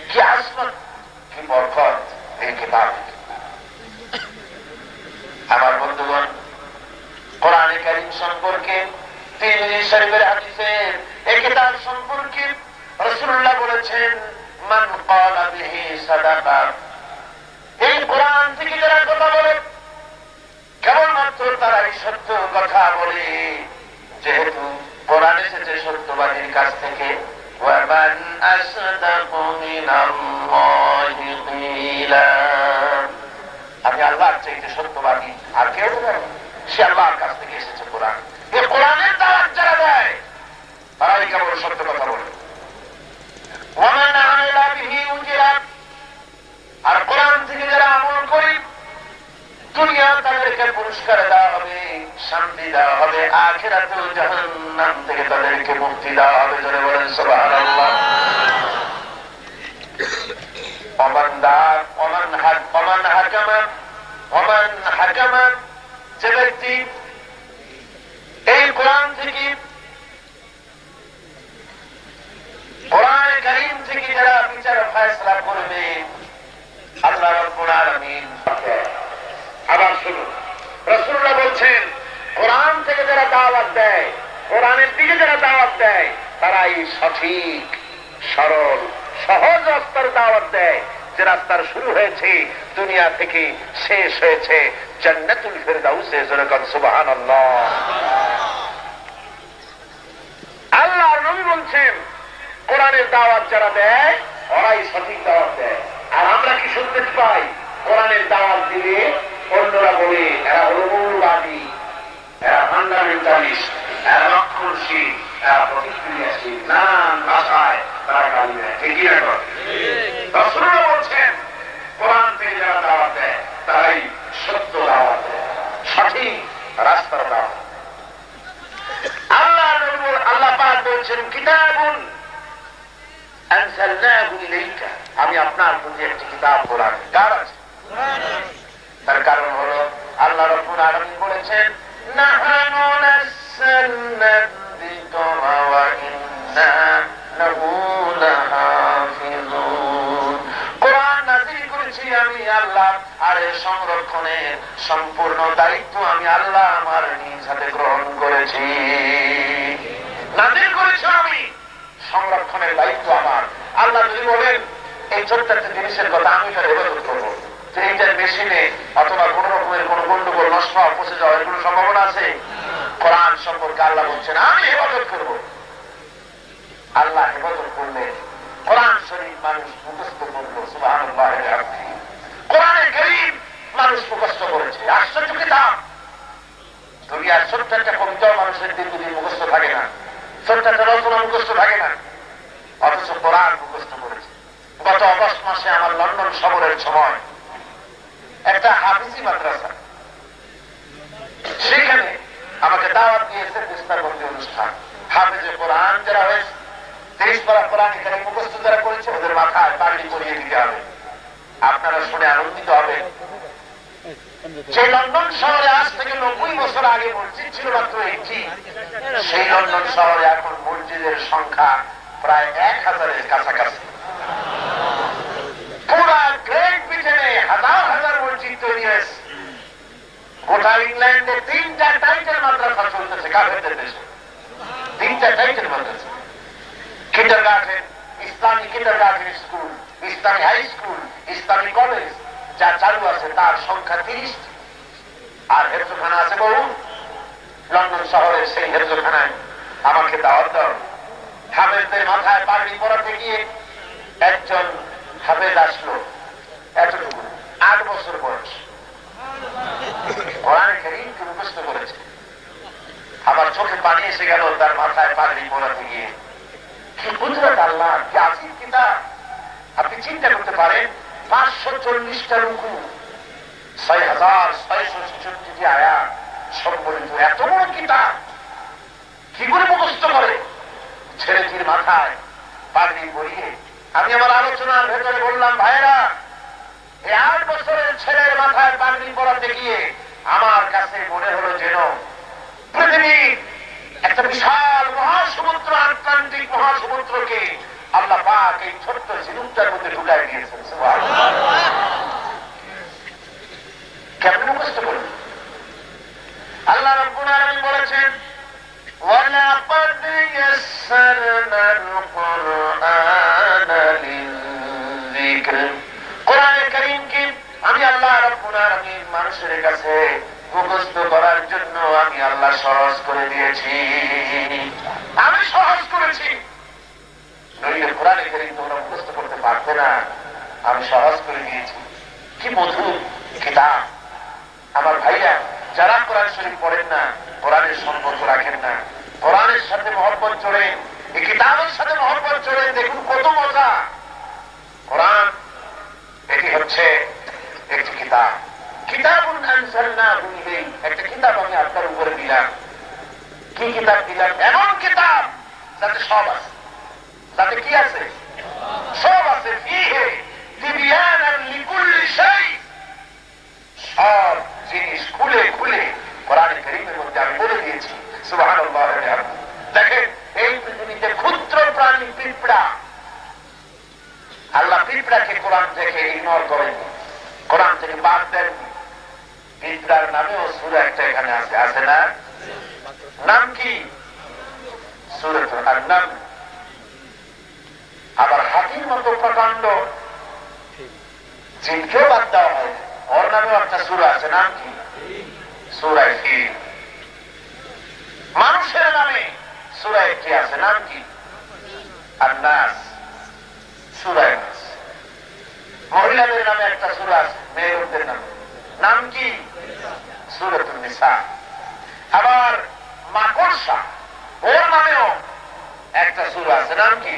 কি আজমত, কি বরকত এই কিতাব। আমার বন্ধুগণ, কোরআনে কারীম সম্পর্কে তিরমিজি শরীফের হাদিসে এই কিতাব সম্পর্কে রাসূলুল্লাহ বলেছেন, মান ক্বালা বিহি সাদাকা। এই কোরআন থেকে যারা কথা বলে কেবলমাত্র তারাই সত্য কথা বলে, যেহেতু কোরআন এসেছে সত্যবাদীর কাছ থেকে। ওয়ামান আসদাকু মিনাল্লাহি কিলা। আমি আল্লাহর চাইতে সত্যবাদী আর কেউ নেই, সে আল্লাহর কাছ থেকে এসেছে কোরআন। এই কোরআনের দাওয়াত যারা দেয় তারাই কেবল সত্য কথা বলে। ওয়ামান আমিলা বিহি উজিরা। আর কোরআন থেকে যারা আমল করে দুনিয়া তাদেরকে পুরস্কার দেওয়া হবে, শান্তি দেওয়া হবে, আখিরাতেও জাহান্নাম থেকে তাদেরকে মুক্তি দেওয়া হবে। জোরে বলেন সুবহানাল্লাহ। যে ব্যক্তি এই কোরআন থেকে, কোরআনে কারীম থেকে যারা বিচার ফয়সালা করবে, আল্লাহ রাব্বুল আলামিন। আবার শুনুন, রাসূলুল্লাহ বলছেন, কোরআন থেকে যারা দাওয়াত দেয়, কোরআনের দিকে যারা দাওয়াত দেয়, তারাই সঠিক সরল সহজ রাস্তার দাওয়াত দেয়, যে রাস্তার শুরু হয়েছে দুনিয়া থেকে, শেষ হয়েছে জান্নাতুল ফিরদাউসে। জোরে বলেন সুবহানাল্লাহ। আল্লাহর নবী বলছেন, কোরআনের দাওয়াত যারা দেয় ওরাই সঠিক দাওয়াত দেয়। আর আমরা কি শুনতে পাই, কোরআনের দাওয়াত দিলে অন্যরা বলে এরা হলো মৌলবাদী, এরা ফান্ডামেন্টালিস্ট, এরা রক্ষণশীল, এরা প্রতিক্রিয়াশীল, নানান ভাষায় তারা গালি দেয়। ঠিক কি না? রাসূলুল্লাহ বলছেন, কোরআন থেকে যারা দাওয়াত দেয় তারাই সত্য দাওয়াত দেয়, সঠিক রাস্তার দাওয়াত। বলছেন কিতাবুন আনজালনাহু ইলাইকা, আমি আপনার প্রতি একটি কিতাব কোরআন। কার আছে? তার কারণ হলো আল্লাহ রাব্বুল আলামিন বলেছেন নাহনু নাযালনা যিকরা ওয়া ইন্না লাহু লাহাফিজুন। কোরআন নাযিল করেছি আমি আল্লাহ, আর এর সংরক্ষণের সম্পূর্ণ দায়িত্ব আমি আল্লাহ আমার নিজ হাতে গ্রহণ করেছি। নাযিল করেছি আমি, সংরক্ষণের দায়িত্ব আমার। আল্লাহ যদি বলেন এই ছোট্ট একটা জিনিসের কথা, আমি তার ইবাদত করবো, এইটার মেশিনে অথবা কোন রকমের কোন গন্ডগোল নষ্ট হওয়া পচে যাওয়ার কোনো সম্ভাবনা আছে? কোরআন সম্পর্কে আল্লাহ বলছেন আমি ইবাদত করব। আল্লাহ ইবাদত করলে কোরআন শরীফ মানুষ মুখস্থ করল। সুবহানাল্লাহ। কোরআনে কারীম মানুষ মুখস্থ করেছে। আশ্চর্য কিতাব। দুনিয়ার ছোট্ট একটা কবিতাও মানুষের দীর্ঘদিন মুখস্থ থাকে না, ছোট্ট একটা রচনা মুখস্থ থাকে না, অথচ কোরআন মুখস্থ করেছে। গত অগস্ট মাসে আমার লন্ডন সফরের সময় একটা হাফিজি মাদ্রাসা, সেখানে আমাকে দাওয়াত দিয়েছে বিস্তারবন্দি অনুষ্ঠান। হাফিজে কোরআন যারা হয়েছে, 30 পারা কোরআন এখানে মুখস্থ যারা করেছে, ওদের মাথায় পাগড়ি পরিয়ে দিতে হবে। আপনারা শুনে আনন্দিত হবেন। সেই লন্ডন শহরে আজ থেকে 90 বছর আগে মসজিদ ছিল মাত্র 80, সেই লন্ডন শহরে এখন মসজিদের সংখ্যা প্রায় 1000-এর কাছাকাছি। পুরা গ্রেট ব্রিটেনে হাজার হাজার মসজিদ তৈরি হয়েছে। গোটা ইংল্যান্ডে 3টা টাইটেল মাদ্রাসা চলতেছে কাফেরদের দেশে, 3টা টাইটেল মাদ্রাসা। কিন্ডারগার্টেন, ইসলামী কিন্ডারগার্টেন স্কুল, ইসলামী হাই স্কুল, ইসলামী কলেজ যা চালু আছে তার সংখ্যা 30টি। আর হেফজখানা আছে বহু। লন্ডন শহরের সেই হেফজখানায় আমাকে দাওয়াত দাও। হাফেজদের মাথায় পাগড়ি পরাতে গিয়ে একজন হাফেজ আসলো, এতটুকু 8 বছর বয়স, কোরআন কারীমকে মুখস্থ করেছে। আমার চোখে পানি এসে গেল তার মাথায় পাগড়ি পরাতে গিয়ে। কি কুদরত আল্লাহ, কি আযীম কিতাব। আপনি চিন্তা করতে পারেন 540টা রুকু, 6666টি আয়াত সম্বলিত এত বড় কিতাব কি করে মুখস্থ করে? ছেলেটির মাথায় পাগড়ি পরিয়ে আমি আমার আলোচনার ভেতরে বললাম, ভাইরা, এই 8 বছরের ছেলের মাথায় পাগড়ি পরাতে গিয়ে আমার কাছে মনে হলো যেন পৃথিবীর একটা বিশাল মহাসমুদ্র, আটলান্টিক মহাসমুদ্রকে আল্লাহ পাক এই ছোট্ট ঝিনুকটার মধ্যে ঢুকাই দিয়েছেন। কেমন মুখস্থ করুন? আল্লাহ রাব্বুল আলামিন বলেছেন ওয়ালাকাদ ইয়াসসারনাল কুরআনা লিযিকর। কোরআনে কারীমকে আমি আল্লাহ রাব্বুল আলামিন মানুষের কাছে মুখস্থ করার জন্য আমি আল্লাহ সহজ করে দিয়েছি। আমি সহজ করেছি। নইলে কোরআনে কারীম তোমরা মুখস্থ করতে পারতে না, আমি সহজ করে দিয়েছি। কি মধুর কিতাব। আমার ভাইয়া যারা কোরআন শরীফ পড়েন না, কোরআনের সম্পর্ক রাখেন না, কোরআনের সাথে মহব্বত চড়েন, এই কিতাবের সাথে মহব্বত চড়েন, দেখুন কত মজা। কোরআন এটি হচ্ছে একটি কিতাব। কিতাবুন আনজালনাহু ইলাইক, একটা কিতাব আমি আপনার উপরে দিলাম। কি কিতাব দিলাম? এমন কিতাব যাতে সব আছে। যাতে কি আছে? সব আছে। ফিহে তিবয়ানান লিকুল্লি শাই, সব জিনিস খুলে খুলে কোরআন কারীমের মধ্যে আমি বলে দিয়েছি। সুবহানাল্লাহ। দেখেন এই পৃথিবীতে ক্ষুদ্র প্রাণী পিঁপড়া, আল্লাহ পিঁপড়াকে কোরআন থেকে ইগনোর করেন, কোরআন থেকে বাদ দেন। পিঁপড়ার নামেও সূরা একটা এখানে আছে, আছে না? নাম কি? সূরাতুল আন-নাম। আবার হাতির মতো প্রকাণ্ড জিনকেও বাদ দেওয়া হয়, ওর নামেও একটা সূরা আছে, নাম কি? সূরা ফিল। মানুষের নামে সূরা একটি আছে, নাম কি? আন-নাস, সূরা নাস। মহিলাদের নামে একটা সূরা আছে, মেয়েদের নামে, নাম কি? সূরাতুন নিসা। আবার মাকড়সা, ওর নামেও একটা সূরা আছে, নাম কি?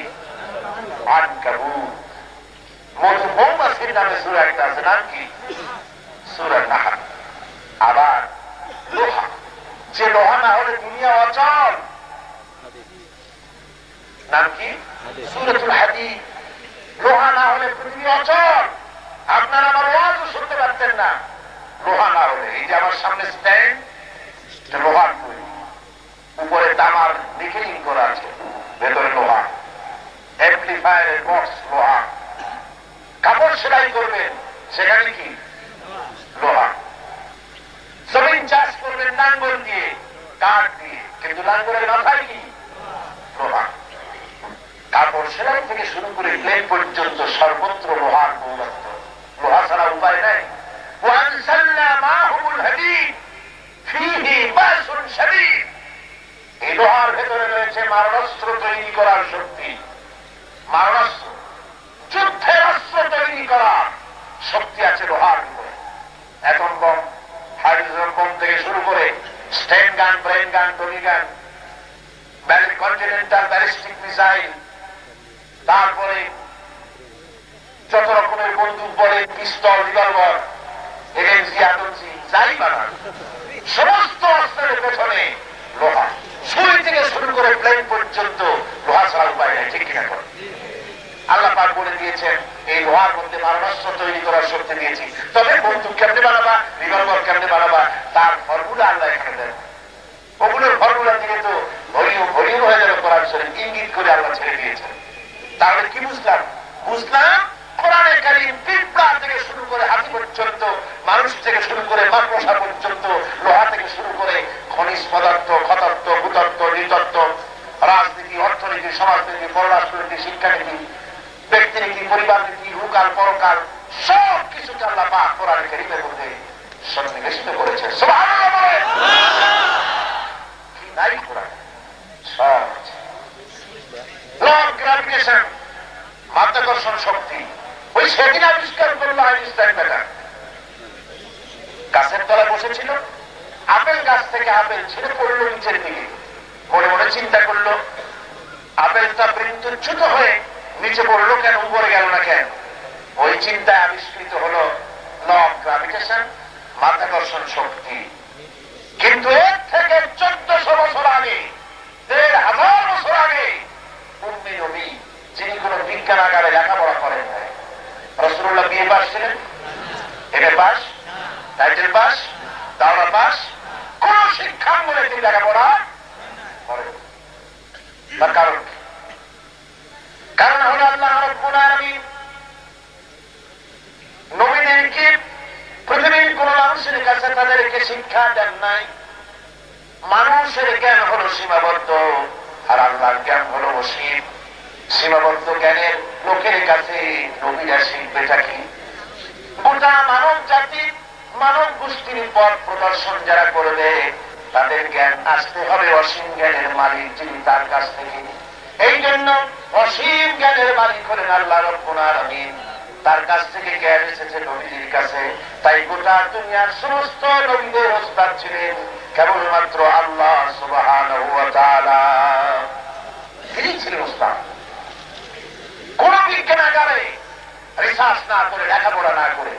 আনকাবুত। মৌমাছির নামে সূরা একটা আছে, নাম কি? সূরা নাহল। আবার লোহা, যে লোহা না হলে দুনিয়া অচল, কি? সূরাতুল হাদীদ। লোহা না হলে পৃথিবী অচল, আপনারা আমার ওয়াজও শুনতে পারতেন না লোহা না হলে। এই যে আমার সামনে স্ট্যান্ড, লোহার তৈরি, উপরে তামার নিকেলিং করা আছে, ভেতরে লোহা, অ্যাম্প্লিফায়ারের বক্স লোহা। কাপড় সেলাই করবেন, সেখানে কি? লোহা। জমিন চাষ করবেন লাঙ্গল দিয়ে, কাঠ দিয়ে, কিন্তু লাঙ্গলের মাথায় কি? লোহা। কাপড় সেলাই থেকে শুরু করে প্লেন পর্যন্ত সর্বত্র লোহার দৌরাত্ম। লোহা ছাড়া উপায় নাই। وأنزلنا معهم الحديد فيه بأس شديد। এই লোহার ভেতরে রয়েছে মারণাস্ত্র তৈরি করার শক্তি, মারণাস্ত্র, যুদ্ধের অস্ত্র তৈরি করার শক্তি আছে লোহার ভিতরে। অ্যাটম বম, হাইড্রোজেন বম থেকে শুরু করে স্টেন গান, ব্রেন গান, টনি গান, কন্টিনেন্টাল ব্যালিস্টিক মিসাইল, তারপরে যত রকমের বন্দুক বলে, পিস্তল, রিভলভার, এজেন্সি, আদর্শি, যাই বানান, সমস্ত অস্ত্রের পেছনে লোহা। ছুরি থেকে শুরু করে প্লেন পর্যন্ত লোহা ছাড়া উপায় নেই, ঠিক কিনা করে? আল্লাহ পাক বলে দিয়েছেন এই লোহার মধ্যে মারণাস্ত্র তৈরি করার শক্তি দিয়েছি। তবে বন্দুক কেমনে বানাবা, রিভলভার কেমনে বানাবা, তার ফর্মুলা আল্লাহ এখানে দেন। ওগুলোর ফর্মুলা থেকে তো ভরিও হয়ে যাবে কোরআন শরীফ, ইঙ্গিত করে আল্লাহ ছেড়ে দিয়েছেন। তাহলে কি বুঝলাম? বুঝলাম কোরআনে কারীম পিঁপড়া থেকে শুরু করে হাতি পর্যন্ত, মানুষ থেকে শুরু করে মাকড়সা পর্যন্ত, লোহা থেকে শুরু করে খনিজ পদার্থ, ক্ষতত্ব, ভূতত্ত্ব, নৃতত্ত্ব, রাজনীতি, অর্থনীতি, সমাজনীতি, পররাষ্ট্রনীতি, শিক্ষানীতি, ব্যক্তিনীতি, পরিবার নীতি, হুকাল পরকাল, সব কিছুকে আল্লাহ পাক কোরআনে কারীমের মধ্যে সন্নিবেশিত করেছেন। সুবহানাল্লাহ বলেন। কি নাই কোরআনে? সব আছে। ল অফ গ্র্যাভিটেশন, মাধ্যাকর্ষণ শক্তি, ওই সেদিন আবিষ্কার করলো আইনস্টাইন বেটা। গাছের তলায় বসেছিল, আপেল গাছ থেকে আপেল ছিঁড়ে পড়লো নিচের দিকে। মনে মনে চিন্তা করলো আপেলটা বৃত্তচ্যুত হয়ে নিচে পড়লো কেন, উপরে গেল না কেন? ওই চিন্তায় আবিষ্কৃত হলো ল অফ গ্র্যাভিটেশন, মাধ্যাকর্ষণ শক্তি। কিন্তু এর থেকে 1400 বছর আগে, 1500 বছর আগে উম্মি নবী, যিনি কোন বিজ্ঞানাগারে লেখাপড়া করেন নাই, রাসূলুল্লাহ বিএ পাস ছিলেন, এমএ পাস, টাইটেল পাস, দাওরা পাস, কোন শিক্ষাঙ্গনে তিনি লেখাপড়া করেন। তার কারণ কি? কারণ হলো আল্লাহ রাব্বুল আলামিন নবীদেরকে পৃথিবীর কোন মানুষের কাছে তাদেরকে শিক্ষা দেন নাই। মানুষের জ্ঞান হলো সীমাবদ্ধ, আর আল্লাহর জ্ঞান হলো অসীম। সীমাবদ্ধ জ্ঞানের লোকের কাছে নবীরা শিখবেটা কি? গোটা মানব জাতি, মানব গোষ্ঠীর পথ প্রদর্শন যারা করবে, তাদের জ্ঞান আসতে হবে অসীম জ্ঞানের মালিক যিনি, তার কাছ থেকে। এই জন্য অসীম জ্ঞানের মালিক হলেন আল্লাহ রাব্বুল আলামিন। তার কাছ থেকে জ্ঞান এসেছে নবীদের কাছে। তাই গোটা দুনিয়ার সমস্ত নবীদের ওস্তাদ ছিলেন কেবলমাত্র আল্লাহ সুবহানাহু ওয়া তাআলা। তিনি ছিলেন ওস্তাদ। কোন বিজ্ঞানাগারে রিসার্চ না করে, লেখাপড়া না করে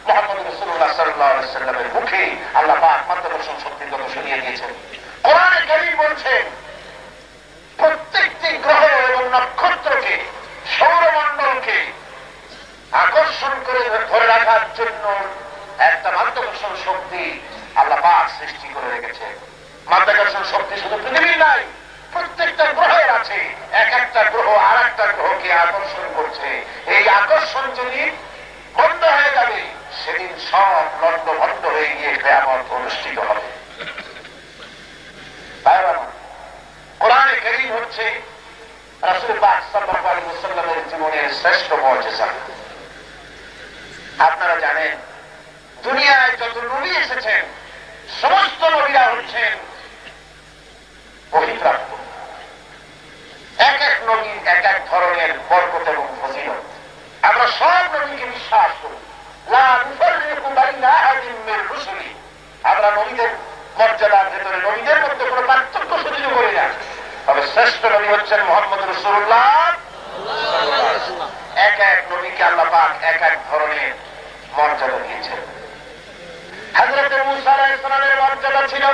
মুহাম্মদ রাসূলুল্লাহ সাল্লাল্লাহু আলাইহি ওয়াসাল্লামের মুখে আল্লাহ পাক মাধ্যাকর্ষণ শক্তির কথা শুনিয়ে দিয়েছেন। কোরআনে কারীম বলছেন প্রত্যেকটি গ্রহ এবং নক্ষত্রকে, সৌরমণ্ডলকে আকর্ষণ করে ধরে রাখার জন্য একটা মাধ্যাকর্ষণ শক্তি আল্লাহ পাক সৃষ্টি করে রেখেছে। মাধ্যাকর্ষণ শক্তি শুধু পৃথিবীর নাই, প্রত্যেকটা গ্রহের আছে। এক একটা গ্রহ আর একটা গ্রহকে আকর্ষণ করছে। এই আকর্ষণ যেদিন বন্ধ হয়ে যাবে, সেদিন সব লন্ড ভন্ড হয়ে গিয়ে কিয়ামত অনুষ্ঠিত হবে। কোরআনে কারীম হচ্ছে রাসূল পাক সাল্লাল্লাহু আলাইহি ওয়াসাল্লামের জীবনের শ্রেষ্ঠ মুজিজা। আপনারা জানেন দুনিয়ায় যত নবী এসেছেন, সমস্ত নবীরা হচ্ছেন বহিঃপ্রাপ্ত। এক এক নবীর এক এক ধরনের বরকত এবং ফজিলত। আমরা সব নবীকে বিশ্বাস করি। লা নুফাররিকু বাইনা আহাদিন মির রুসুলি। আমরা নবীদের মর্যাদার ভেতরে নবীদের মধ্যে কোনো পার্থক্য সহ্য করি না। তবে শ্রেষ্ঠ নবী হচ্ছেন মুহাম্মদ রাসূলুল্লাহ সাল্লাল্লাহু আলাইহি ওয়াসাল্লাম। এক এক নবীকে আল্লাহ পাক এক এক ধরনের মর্যাদা দিয়েছেন। হযরত মূসা আলাইহিস সালামের মর্যাদা ছিল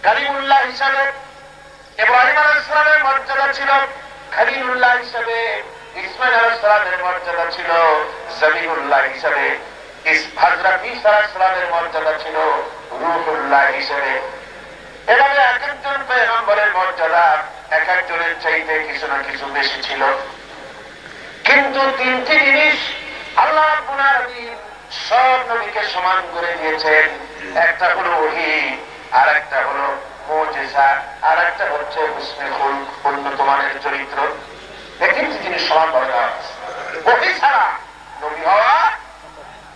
কালিমুল্লাহ হিসাবে, ইব্রাহিম আলাইহিস সালামের মর্যাদা ছিল খলিলুল্লাহ হিসেবে ইসমাইল আলাইহিস সালামের মর্যাদা ছিল, জবিহুল্লাহ হিসেবে হযরত ঈসা আলাইহিস সালামের মর্যাদা ছিল, রূহুল্লাহ হিসেবে। এভাবে এক একজন পয়গম্বরের মর্যাদা এক একজনের চাইতে কিছু না কিছু বেশি ছিল। কিন্তু তিনটি জিনিস আল্লাহ রাব্বুল আলামিন সব নবীকে সমান করে দিয়েছেন। একটা হলো ওহী, আর একটা হলো মুজিজা, আর একটা হচ্ছে হুসনে খুলক, উন্নত মানের চরিত্র। এই তিনটি জিনিস সমান ভাবে দেওয়া আছে। ওহী ছাড়া নবী হওয়া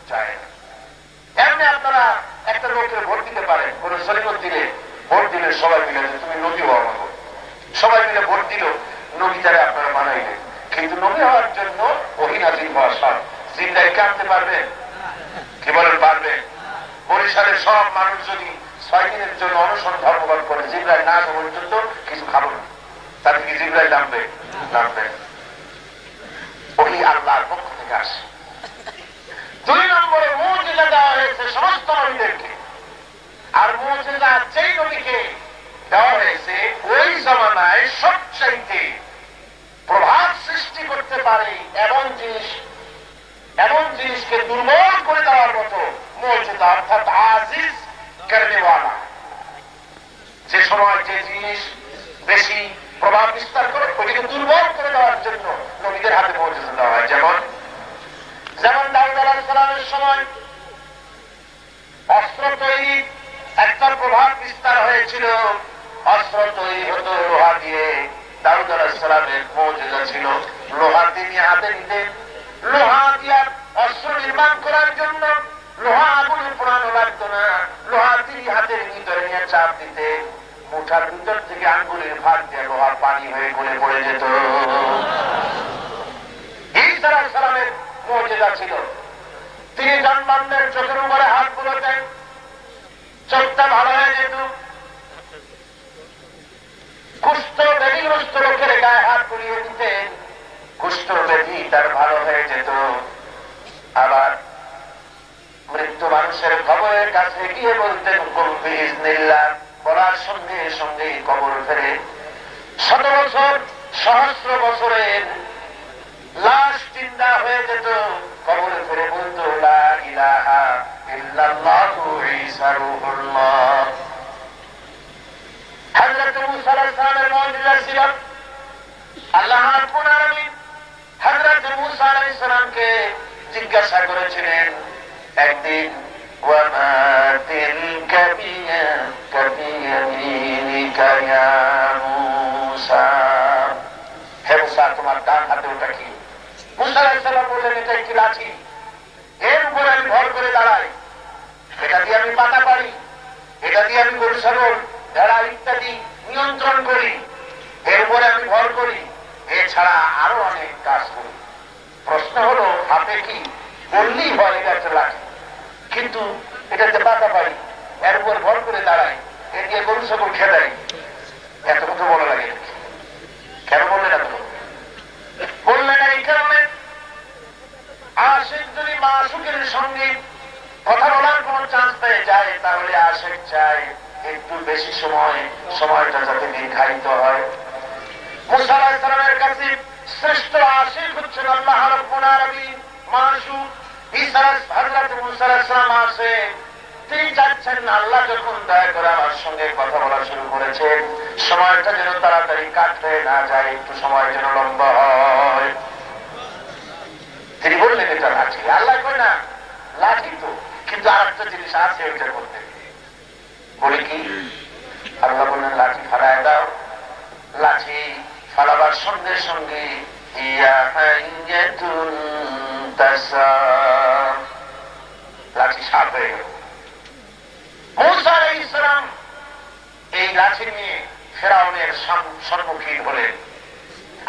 যায় না। এমনি আপনারা একটা লোকের ভোট দিতে পারেন, কোন শরীয়ত দিলে ভোট দিলে সবাই মিলে যে তুমি নবী হওয়া মানো, সবাই মিলে ভোট দিল, নবী তারা আপনারা বানাইলেন। কিন্তু নবী হওয়ার জন্য ওহী নাযিল হওয়া শর্ত। জিন্দাইকে আনতে পারবেন? কি বলেন পারবেন? বরিশালের সব মানুষ যদি 6 দিনের জন্য অনশন ধর্মঘট করে জিবরাইল না আসা পর্যন্ত কিছু খাবো না, তাদের কি জিবরাইল নামবে? নামবে। ওহী আল্লাহর পক্ষ থেকে আসে। 2 নম্বরে মুজিজা দেওয়া হয়েছে সমস্ত নবীদেরকে। আর মুজিজা যেই নবীকে দেওয়া হয়েছে ওই জামানায় সবচাইতে প্রভাব সৃষ্টি করতে পারে এমন জিনিসকে দুর্বল করে দেওয়ার মতো মুজিজা, অর্থাৎ আজিজ করনেওয়ালা। যে সময় যে জিনিস বেশি প্রভাব বিস্তার করে ওইটাকে দুর্বল করে দেওয়ার জন্য নবীদের হাতে মুজিজা দেওয়া হয়। যেমন দাউদ আলাইহিস সালামের সময় অস্ত্র তৈরি একটা প্রভাব বিস্তার হয়েছিল। অস্ত্র তৈরি হতো লোহা দিয়ে। দাউদ আলাইহিস সালামের মুজিজা ছিল লোহা তিনি হাতে নিতেন। লোহা দিয়ে অস্ত্র নির্মাণ করার জন্য লোহা আগুনে পোড়ানো লাগতো না, লোহা তিনি হাতের ভিতরে নিয়ে চাপ দিতে, মুঠার ভিতর থেকে আঙ্গুলের ভাগ দিয়ে লোহা পানি হয়ে গলে পড়ে যেত। ঈসা আলাইহিস সালামের মুজিজা ছিল তিনি জান্নাতের চোখের উপরে হাত বুলাতেন, চোখটা ভালো হয়ে যেত। কুষ্ঠ ব্যাধিগ্রস্ত লোকের গায়ে হাত বুলিয়ে দিতেন, কুষ্ঠ ব্যাধি তার ভালো হয়ে যেত। আবার মৃত্যু মানুষের কবরের কাছে গিয়ে বলতেন কুল বিইজনিল্লাহ, বলার সঙ্গে সঙ্গে কবর ফেরে 100 বছর সহস্র বছরের লাশ জিন্দা হয়ে যেত। কবরে ফিরে বলতো লা ইলাহা ইল্লাল্লাহু ঈসা রূহুল্লাহ। হযরত মূসা আলাইহিস সালামের মুজিজা ছিল আল্লাহ রাব্বুল আলামিন হযরত মূসা আলাইহিস সালামকে জিজ্ঞাসা করেছিলেন একদিন, ওয়া মা তিলকা বিয়ামিনিকা ইয়া মূসা, হে মূসা তোমার ডান হাতে ওটা কি? মূসা আলাইহিস সালাম বললেন এটা একটি লাঠি, এর উপরে আমি ভর করে দাঁড়াই, এটা দিয়ে আমি পাতা পারি, এটা দিয়ে আমি গরু ছাগল ভেড়া ইত্যাদি নিয়ন্ত্রণ করি, এর উপরে আমি ভর করি, এছাড়া আরো অনেক কাজ করি। প্রশ্ন হলো হাতে কি বললেই হয় এটা একটা লাঠি, কিন্তু এটাতে পাতা পারি, এর উপর ভর করে দাঁড়াই, এ দিয়ে গরু ছাগল খেদাই, এত কথা বলা লাগে কেন? বললেন এত বললেন এই কারণে আশিক যদি মাসুকের সঙ্গে কথা বলার কোন চান্স পেয়ে যায় তাহলে আশিক চায় একটু বেশি সময়টা যাতে দীর্ঘায়িত হয়। মূসা আলাইহিস সালামের কাছে শ্রেষ্ঠ আশিক হচ্ছেন আল্লাহ রাব্বুল আলামিন, মাসুক হযরত মূসা আলাইহিস সালাম আসে। তিনি চাচ্ছেন আল্লাহ যখন দয়া করে আমার সঙ্গে কথা বলা শুরু করেছেন, সময়টা যেন তাড়াতাড়ি কাটতে না যায়, একটু সময় যেন লম্বা হয়। তিনি বললেন এটা লাঠি। আল্লাহ কয় না লাঠি তো, কিন্তু আর একটা জিনিস আছে ওইটার মধ্যে। বলে কি? আল্লাহ বললেন লাঠি ফালায় দাও। লাঠি ফালাবার সঙ্গে সঙ্গে লাঠি সাপ হয়ে গেল। মূসা আলাইহিস সালাম এই লাঠি নিয়ে ফেরাউনের সম্মুখীন হলেন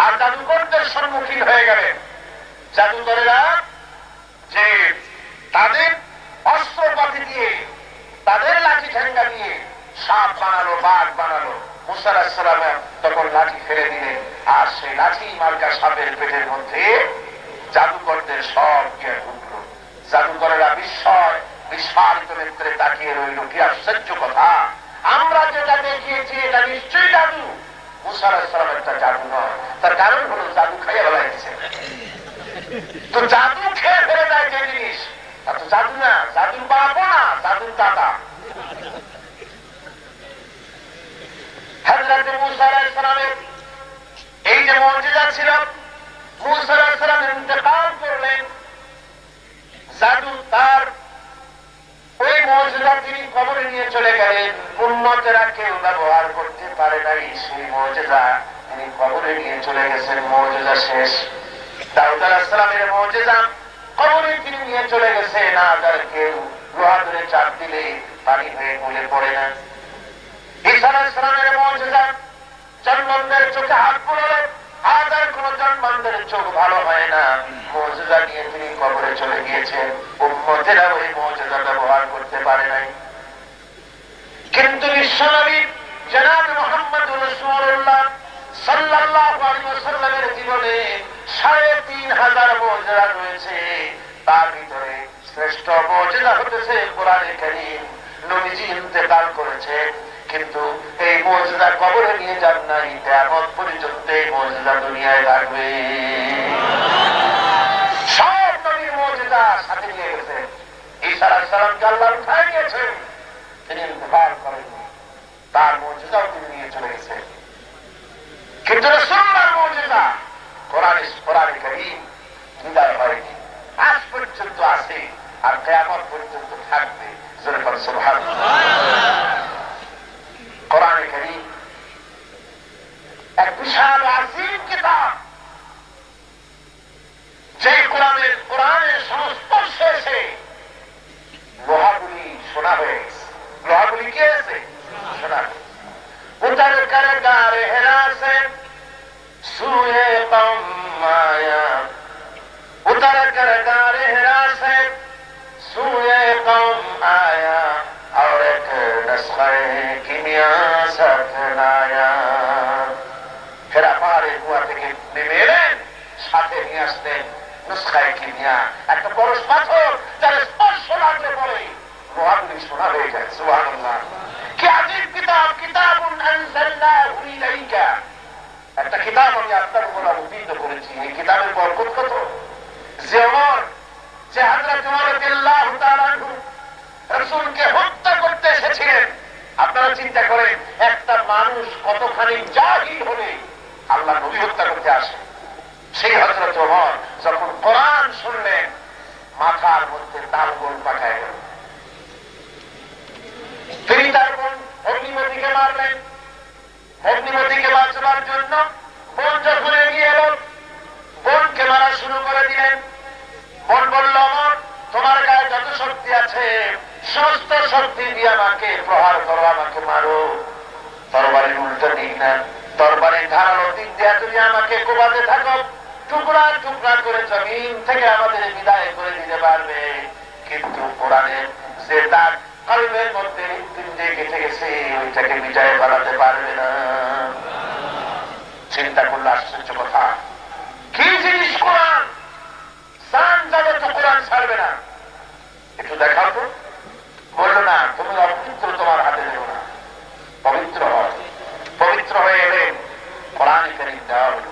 আর জাদুকরদের সম্মুখীন হয়ে গেলেন। জাদুকরেরা যে তাদের অস্ত্রপাতি দিয়ে তাদের লাঠি ঠেঙ্গা দিয়ে সাপ বানালো, বাঘ বানালো। মূসা আলাইহিস সালাম তখন লাঠি ফেলে দিলেন, আর সেই লাঠি মার্কা সাপের পেটের মধ্যে জাদুকরদের সব জ্ঞান ঢুকলো। জাদুকরেরা বিস্ফারিত নেত্রে তাকিয়ে রইল। কি আশ্চর্য কথা, আমরা যেটা দেখিয়েছি এটা নিশ্চয়ই জাদু। মুসা আলাইহিস সালাম একটা জাদু নয়, তার কারণ হলো জাদু খাইয়ে ফেলাইছে। তো জাদু খেয়ে ফেলে যায় যে জিনিস, তা তো জাদু না, জাদুর বাবা না, জাদুর দাদা। হযরত মুসা আলাইহিস সালামের এই যে মুজিজা ছিল, মুসা আলাইহিস সালাম ইন্তেকাল করলেন, জাদু তার ওই মুজিজা তিনি কবরে নিয়ে চলে গেলেন। উম্মতেরা কেউ ব্যবহার করতে পারে নাই সেই মুজিজা, তিনি কবরে নিয়ে চলে গেছেন, মুজিজা শেষ। দাউদ আলাইহিস সালামের মুজিজা কবরে তিনি নিয়ে চলে গেছেন, আর কেউ লোহা ধরে চাপ দিলে পানি হয়ে গলে পড়ে না। ঈসা আলাইহিস সালামের মুজিজা জন্মদের চোখে হাত পড়ল, আজ আর কোন জন্মদের চোখ ভালো হয় না, মুজিজা নিয়ে তিনি কবরে চলে গিয়েছেন। উম্মতেরা ওই মুজিজা ব্যবহার করতে পারে নাই। কিন্তু বিশ্বনবী জনাব মুহাম্মদুর রাসূলুল্লাহ সাল্লাল্লাহু আলাইহি ওয়াসাল্লামের জীবনে ৩৫০০ মুজিজা রয়েছে, তার ভিতরে শ্রেষ্ঠ মুজিজা হতেছে কোরআনে কারীম। নবীজি ইন্তেকাল করেছে, কিন্তু এই মুজিজা কবরে নিয়ে যান নাই, কিয়ামত পর্যন্ত এই মুজিজা দুনিয়ায় থাকবে। সব নবীর মুজিজা সাথে নিয়ে গেছেন। ঈসা আলাইহিস সালামকে আল্লাহ উঠায় নিয়েছেন, তিনি ইন্তেকাল করেননি, তার মুজিজাও তিনি নিয়ে চলে গেছেন। কিন্তু রাসূলুল্লাহর মুজিজা কোরআনে কারীম বিদায় হয়নি, আজ পর্যন্ত আছে আর কিয়ামত পর্যন্ত থাকবে। জোরে বলেন সুবহানাল্লাহ। কোরআনে কারীম এক বিশাল আজিম কিতাব, যে কোরআনের সংস্পর্শে এসে লোহাগুলি সোনা হয়ে গেছে। লোহাগুলি কি আছে? সোনা। উতার কর গারে হেরা সে সুয়ে কওম আয়া, উতার কর গারে হেরা সে সুয়ে কওম আয়া, और एक नस्खे किमिया साथ लाया। হেরা পাহাড়ের কুয়া থেকে নেমে এলেন, সাথে নিয়ে আসলেন নুসখায়ে কিমিয়া, একটা পরশ পাথর, যার স্পর্শ লাগলে পরে লোহাগুলি সোনা হয়ে যায়। সুবহানাল্লাহ। কি আজীব কিতাব, কিতাবুন আনজালনাহু ইলাইকা, একটা কিতাব আমি আপনার উপর অবতীর্ণ করেছি। এই কিতাবের বরকত কত! যে হযরত ওমর রাদিয়াল্লাহু তাআলা আনহু রাসূলকে হত্যা করতে এসেছিলেন, আপনারা চিন্তা করেন একটা মানুষ কতখানি জাহিল হলে আল্লাহ নবী হত্যা করতে আসে। সেই হযরত ওমর যখন কোরআন শুনলেন, মাথার মধ্যে তালগোল পাঠায় গেল। তিনি তার বোন অগ্নিমতীকে মারলেন। অগ্নিমতীকে বাঁচাবার জন্য বোন যখন এগিয়ে এল, বোনকে মারা শুরু করে দিলেন। বোন বলল, ওমর তোমার গায়ে যত শক্তি আছে সমস্ত শক্তি দিয়ে আমাকে প্রহার করো, আমাকে মারো। তরবারির উল্টো দিক না, তরবারির ধারালো দিক দিয়ে তুমি আমাকে কোপাতে থাকো, টুকরা টুকরা করে জমিন থেকে আমাদের বিদায় করে দিতে পারবে, কিন্তু কোরআনের যে তার কলবের মধ্যে হৃদপিণ্ডে গেঁথে গেছে ওইটাকে মিটায়ে ফেলাতে পারবে না। চিন্তা করলে আশ্চর্য কথা, কি জিনিস কোরআন! জান যাবে তো কোরআন ছাড়বে না। একটু দেখাও তো। বললো না, তুমি অপবিত্র, তোমার হাতে দেবো না, পবিত্র হয়। পবিত্র হয়ে এলেন, কোরআনে কারীম দেওয়া হলো।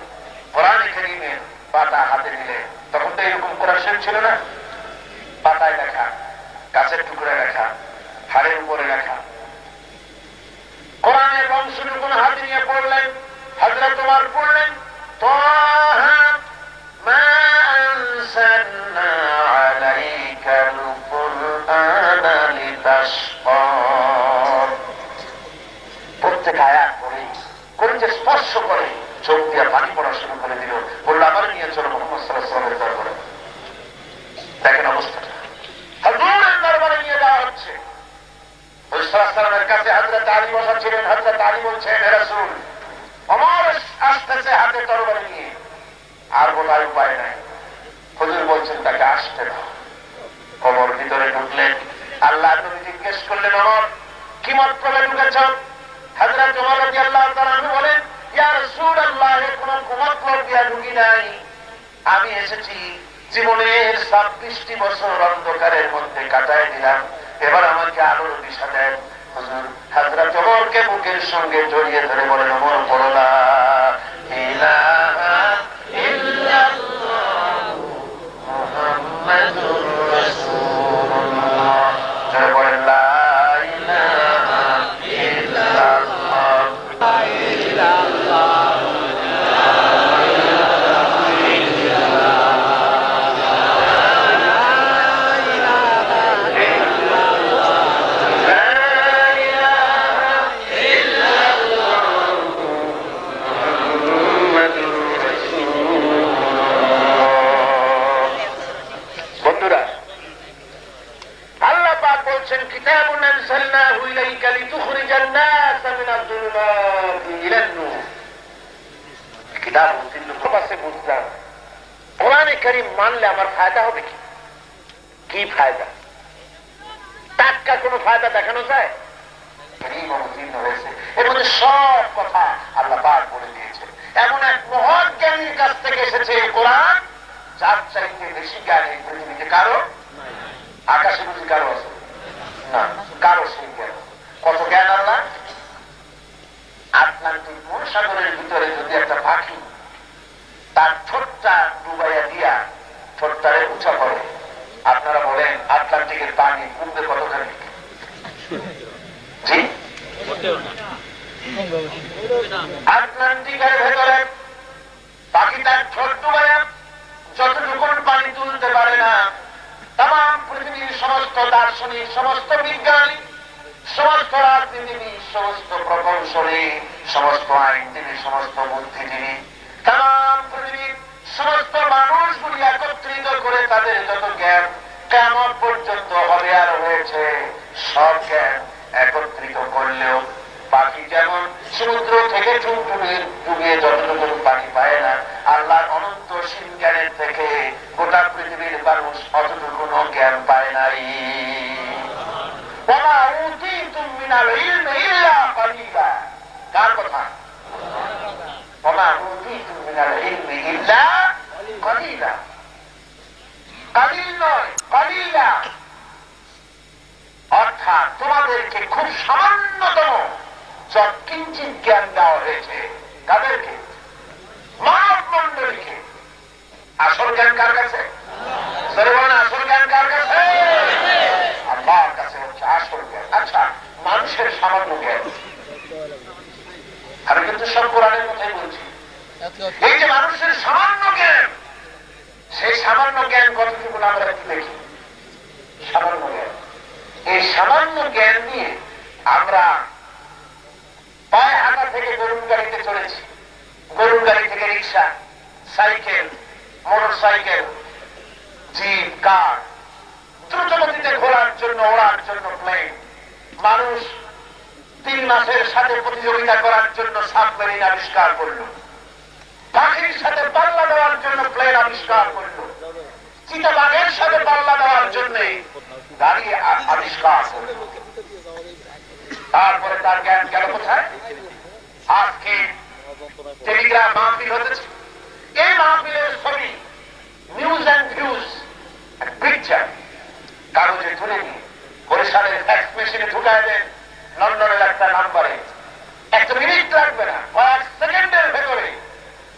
কোরআনে কারীমের পাতা হাতে নিলে, তখন তো এরকম কোরআন শরীফ ছিল না, পাতায় লেখা, কাছের টুকরায় লেখা, হাড়ের উপরে লেখা। কোরআনের বংশটুকু হাতে নিয়ে পড়লেন। হযরত ওমর পড়লেন, তাহা মা আনসালনা আলাইকাল কুরআনা লিতাশকা। প্রত্যেক আয়াত পড়ে কলিজা স্পর্শ করে চোখ দিয়ে পানি পড়া শুরু করে দিল। বলল, আমার নিয়ে চলো মুহাম্মদ সাল্লাল্লাহু আলাইহি ওয়াসাল্লামের দরবারে। দেখেন অবস্থাটা, হুজুরের দরবারে নিয়ে যাওয়া হচ্ছে। হুজুর সাল্লাল্লাহু আলাইহি ওয়াসাল্লামের কাছে হযরত আলী বসা ছিলেন। হযরত আলী বলছেন, হে রাসূল, ওমর আসতেছে হাতে তরবারি নিয়ে, আর বলার উপায় নাই। হুজুর বলছেন, তাকে আসতে দাও। ওমর ভিতরে ঢুকলেন। আল্লাহ নবী জিজ্ঞেস করলেন, ওমর কি মতলবে ঢুকেছ? হযরত ওমর রাদিয়াল্লাহু তাআলা আনহু বলেন, ইয়া রাসূলুল্লাহ, কোন মতলব দিয়া ঢুকি নাই। আমি এসেছি জীবনের 26টি বছর অন্ধকারের মধ্যে কাটায় দিলাম, এবার আমাকে আলোর দিশা দেন। হযরত ওমরকে বুকের সঙ্গে জড়িয়ে ধরে বলেন, ওমর পড়ো লা ইলাহা ইল্লাল্লাহ মুহাম্মাদুর রাসূলুল্লাহ। যারা বলেন লা ইলাহা ইল্লাল্লাহ লা ইলাহা কিতাবুন আনসালনাহু ইলাইকা লিতুখরিজান নাস মিনাজ যুলুমাতি ইলান নূর। কিতাব মুসলিমে বুঝলাম কোরআনে কারীম মানলে আমার ফায়দা হবে কি? কি ফায়দা? টাটকা কোনো ফায়দা দেখানো যায়? কারীম অবতীর্ণ হয়েছে, এর মধ্যে সব কথা আল্লাহ পাক বলে দিয়েছে। এমন এক মহান জ্ঞানীর কাছ থেকে এসেছে কোরআন, যার চাইতে বেশি জ্ঞান এই পৃথিবীতে কারো, আকাশে বুঝি কারো আছে না, কারো সেই জ্ঞান। কত জ্ঞান আল্লাহ! আটলান্টিক মহাসাগরের ভিতরে যদি একটা পাখি তার ঠোঁটটা ডুবাইয়া দিয়া ঠোঁটটারে উঁচা করে, আপনারা বলেন আটলান্টিকের পানি কমবে কতখানি? জি, আটলান্টিকের ভেতরে পাখি তার ঠোঁট ডুবাইয়া যতটুকু পানি তুলতে পারে না, তাম পৃথিবীর সমস্ত দার্শনিক, সমস্ত বিজ্ঞানী, সমস্ত রাজনীতিবিদ, সমস্ত প্রকৌশলী, সমস্ত আইনজীবী, সমস্ত বুদ্ধিজীবী, তাম পৃথিবীর সমস্ত মানুষগুলি একত্রিত করে তাদের যত জ্ঞান কিয়ামত পর্যন্ত হবে আর হয়েছে, সব জ্ঞান একত্রিত করলেও পাখি যেমন সমুদ্র থেকে ডুবিয়ে যতটুকু পানি পায় না, আল্লাহর অনন্ত সীম জ্ঞানের থেকে গোটা পৃথিবীর মানুষ অতটুকু জ্ঞান পায় নাই। ওমা উতীতুম মিনাল ইলমি ইল্লা কালিলা। কার কথা? ওমা উতীতুম মিনাল ইলমি ইল্লা কালিলা। কালিল নয়, কালিলা। অর্থাৎ তোমাদেরকে খুব সামান্যতম কিঞ্চিত জ্ঞান দেওয়া হয়েছে। কাদেরকে? মানব মন্ডলীকে। আসল জ্ঞান কার কাছে? আসল জ্ঞান কার কাছে? আল্লাহর কাছে হচ্ছে আসল জ্ঞান। আচ্ছা, মানুষের সামান্য জ্ঞান, আমি কিন্তু সব কোরআনের কথাই বলছি। এই যে মানুষের সামান্য জ্ঞান, সেই সামান্য জ্ঞান কতটুকু আমরা একটু দেখি। সামান্য জ্ঞান, এই সামান্য জ্ঞান নিয়ে আমরা পায়ে হাঁটা থেকে গরুর গাড়িতে চলেছি, গরুর গাড়ি থেকে রিক্সা, সাইকেল, মোটর সাইকেল, জিপ, কার, দ্রুতগতিতে ঘোরার জন্য, ওড়ার জন্য প্লেন, মানুষ 3 মাসের সাথে প্রতিযোগিতা করার জন্য সাবমেরিন আবিষ্কার করল, পাখির সাথে পাল্লা দেওয়ার জন্য প্লেন আবিষ্কার করল, চিতাবাঘের সাথে পাল্লা দেওয়ার জন্য গাড়ি আবিষ্কার করল। তারপরে তার জ্ঞান গেল কোথায়? আজকে টেলিগ্রাম মাহফিল হতেছে, এই মাহফিলের ছবি, নিউজ অ্যান্ড ভিউজ, পিকচার কাগজে তুলে নিয়ে বরিশালের ফ্যাক্স মেশিনে ঢুকায় দেন, লন্ডনের একটা নাম্বারে, 1 মিনিট লাগবে না, কয়েক সেকেন্ডের ভেতরে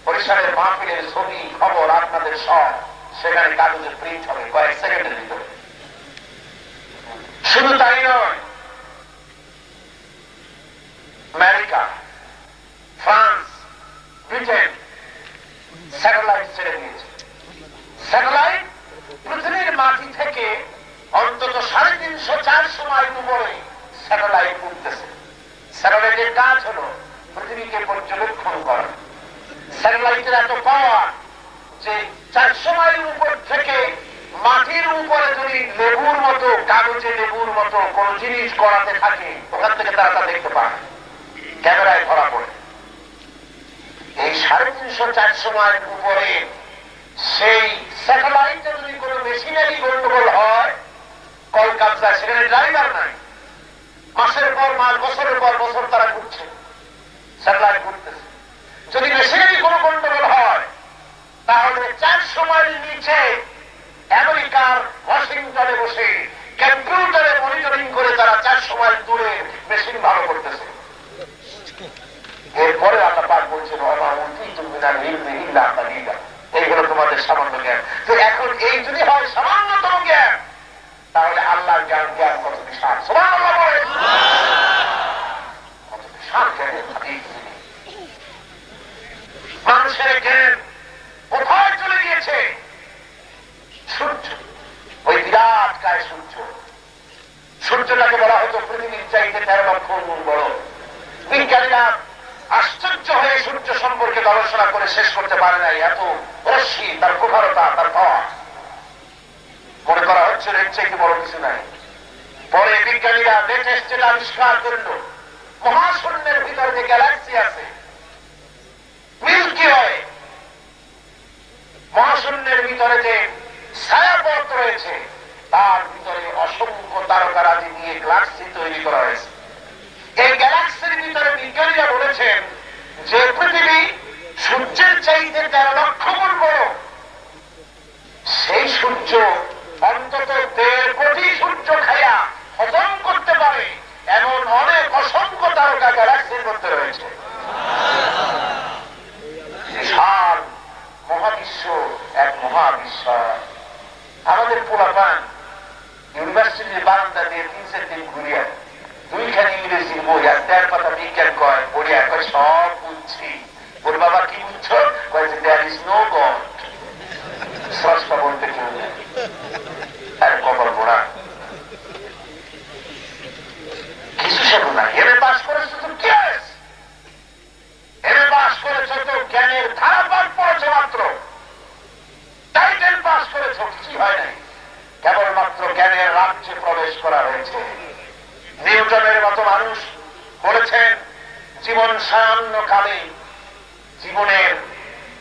বরিশালের মাহফিলের ছবি, খবর আপনাদের সব সেখানে কাগজে প্রিন্ট হবে কয়েক সেকেন্ডের ভিতরে। শুধু তাই নয়, আমেরিকা, ফ্রান্স, ব্রিটেন স্যাটেলাইট ছেড়ে দিয়েছে। স্যাটেলাইট পৃথিবীর মাটি থেকে অন্তত 350-400 মাইল উপরে স্যাটেলাইট উঠতেছে। স্যাটেলাইটের কাজ হলো পৃথিবীকে পর্যবেক্ষণ করা। স্যাটেলাইটের এত পাওয়ার যে 400 মাইল উপর থেকে মাটির উপরে যদি লেবুর মতো, কাগজে লেবুর মতো কোন জিনিস করাতে থাকে, ওখান থেকে তারা তা দেখতে পায়, ক্যামেরায় ধরা পড়ে। এই 350-400 মাইল উপরে সেই স্যাটেলাইটে যদি কোনো মেশিনারি গন্ডগোল হয়, কলকাতা সেখানে ড্রাইভার নাই, মাসের পর মাস, বছরের পর বছর তারা ঘুরছে, স্যাটেলাইট ঘুরতেছে। যদি মেশিনারি কোনো গন্ডগোল হয়, তাহলে 400 মাইল নিচে আমেরিকার ওয়াশিংটনে বসে কম্পিউটারে মনিটরিং করে তারা 400 মাইল দূরে মেশিন ভালো করতেছে। এরপরে আল্লাহ পাক বলছেন এইগুলো তোমাদের সামান্য জ্ঞান। তো এখন এই যদি হয় সামান্যতম জ্ঞান, তাহলে আল্লাহর জ্ঞান জ্ঞান কত বিশাল। সুবহানাল্লাহ বলেন, কত বিশাল জ্ঞানের হাদিস। মানুষের জ্ঞান কোথায় চলে গিয়েছে? সূর্য, ওই বিরাট কায় সূর্য, সূর্যটাকে বলা হতো পৃথিবীর চাইতে 13 লক্ষ গুণ বড়। বিজ্ঞানীরা আশ্চর্য হয়ে সূর্য সম্পর্কে গবেষণা করে শেষ করতে পারে নাই। এত রশ্মি, তার প্রখরতা, তার পাওয়া, মনে করা হচ্ছে এর চাইতে বড় কিছু নাই। পরে বিজ্ঞানীরা লেটেস্ট যেটা আবিষ্কার করল, মহাশূন্যের ভিতরে যে গ্যালাক্সি আছে মিল্কি ওয়ে, মহাশূন্যের ভিতরে যে ছায়াপথ রয়েছে, তার ভিতরে অসংখ্য তারকারাজি দিয়ে গ্যালাক্সি তৈরি করা হয়েছে। এই গ্যালাক্সির ভিতরে বিজ্ঞানীরা বলেছেন যে পৃথিবী সূর্যের চাইতে 13 লক্ষ গুণ বড়। সেই সূর্য অন্তত 1.5 কোটি সূর্য খাইয়া হজম করতে পারে এমন অনেক অসংখ্য তারকা গ্যালাক্সির মধ্যে রয়েছে। বিশাল মহাবিশ্ব, এক মহাবিশ্ব। আমাদের পোলাপান ইউনিভার্সিটির বারান্দা দিয়ে 3 দিন ঘুরিয়া 2খানি ইংরেজি বই আর 4 পাতা বিজ্ঞান কয় পড়িয়া কয় সব বুঝছি। ওর বাবা কি বুঝছো? There is no God. স্রষ্টা বলতে কেউ নেই। আর কপাল পোড়া, কিছু শেখো না। এমএ পাস করেছো তো কি হয়েছে? এমএ পাস করেছো তো জ্ঞানের ধারাপাত পড়েছো মাত্র, টাইটেল পাস করেছো, কিছুই হয় নাই। কেবলমাত্র জ্ঞানের রাজ্যে প্রবেশ করা হয়েছে। নিউটনের মতো মানুষ বলেছেন জীবন সায়ান্ন কালে, জীবনের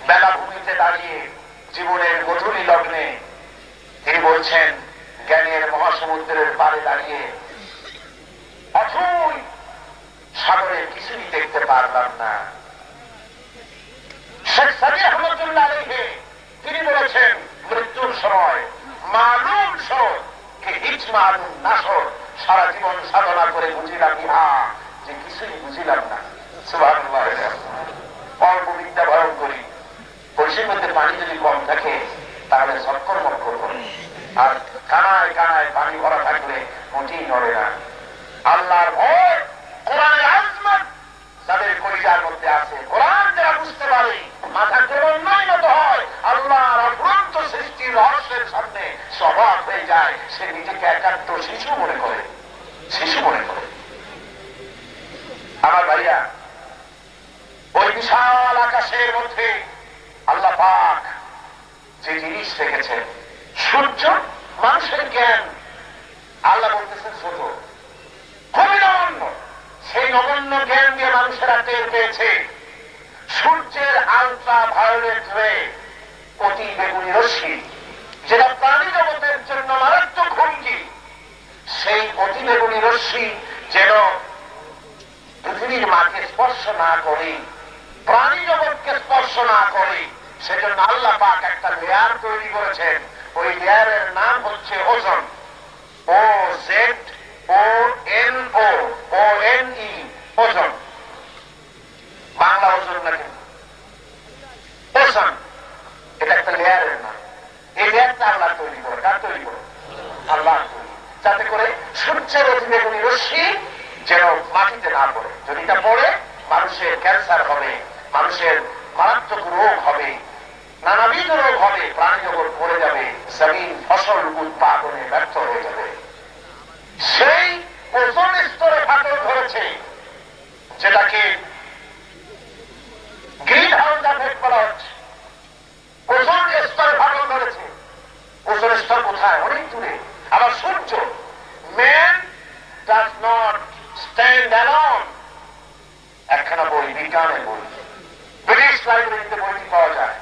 বেলাভূমিতে দাঁড়িয়ে, জীবনের গধূলি লগ্নে তিনি বলছেন জ্ঞানের মহাসমুদ্রের পাড়ে দাঁড়িয়ে অথই সাগরের কিছুই দেখতে পারলাম না। শেখ সাদি আহমদুল্লাহ আলাইহি তিনি বলেছেন মৃত্যুর সময় মালুম সর কে হিচ মালুম না সর, সারা জীবন সাধনা করে বুঝিলাম ইহা যে কিছুই বুঝিলাম না। সুবহানাল্লাহ। অল্প বিদ্যা ভয়ঙ্কর করি, পরিষের মধ্যে পানি যদি কম থাকে তাহলে সৎকর মক্কর করে, আর কানায় কানায় পানি ভরা থাকলে মোটেই নড়ে না। আল্লাহর ভয়, কোরআনের আজমত যাদের কলিজার মধ্যে আছে, কোরআন যারা বুঝতে পারে, মাথা ক্রমান্বয়ত হয়, আল্লাহর অফুরন্ত সৃষ্টির রহস্যের সামনে স্বভাব হয়ে যায়, সে নিজেকে একান্ত শিশু মনে করে, শিশু মনে করে। আমার ভাইয়া, ওই বিশাল আকাশের মধ্যে আল্লাহ পাক যে জিনিস রেখেছেন, সূর্য মানুষের জ্ঞান আল্লাহ বলতেছেন ছোট, খুবই নগণ্য। সেই নগণ্য জ্ঞান দিয়ে মানুষেরা টের পেয়েছে সূর্যের আলট্রা ভায়োলেট রে, অতি বেগুনি রশ্মি, যেটা প্রাণী জগতের জন্য মারাত্মক হুমকি। সেই অতি বেগুনি রশ্মি যেন পৃথিবীর মাকে স্পর্শ না করে, প্রাণী জগৎকে স্পর্শ না করে, সেজন্য আল্লাহ পাক একটা লেয়ার তৈরি করেছেন। ওই লেয়ারের নাম হচ্ছে ওজন। OZONE, ওজন। বাংলা ওজন না, কিন্তু ওজন এটা একটা লেয়ারের নাম। এই লেয়ারটা আল্লাহ তৈরি করে। কার তৈরি করে? আল্লাহ তৈরি, যাতে করে সূর্যের অতিবেগুনি রশ্মি যেন মাটিতে না পড়ে। যদি এটা পড়ে মানুষের ক্যান্সার হবে, মানুষের মারাত্মক রোগ হবে, নানাবিধ রোগ হবে, প্রাণী জগৎ পড়ে যাবে, জমিন ফসল উৎপাদনে ব্যর্থ হয়ে যাবে। সেই ওজোন স্তরে ফাটল ধরেছে, যেটাকে গ্রিন হাউস এফেক্ট বলা হচ্ছে। ওজোন স্তরে ফাটল ধরেছে। ওজোন স্তর কোথায়? অনেক দূরে। আবার সূর্য, man does not stand alone, একখানা বই, বিজ্ঞানের বই, ব্রিটিশ লাইব্রেরিতে বইটি পাওয়া যায়।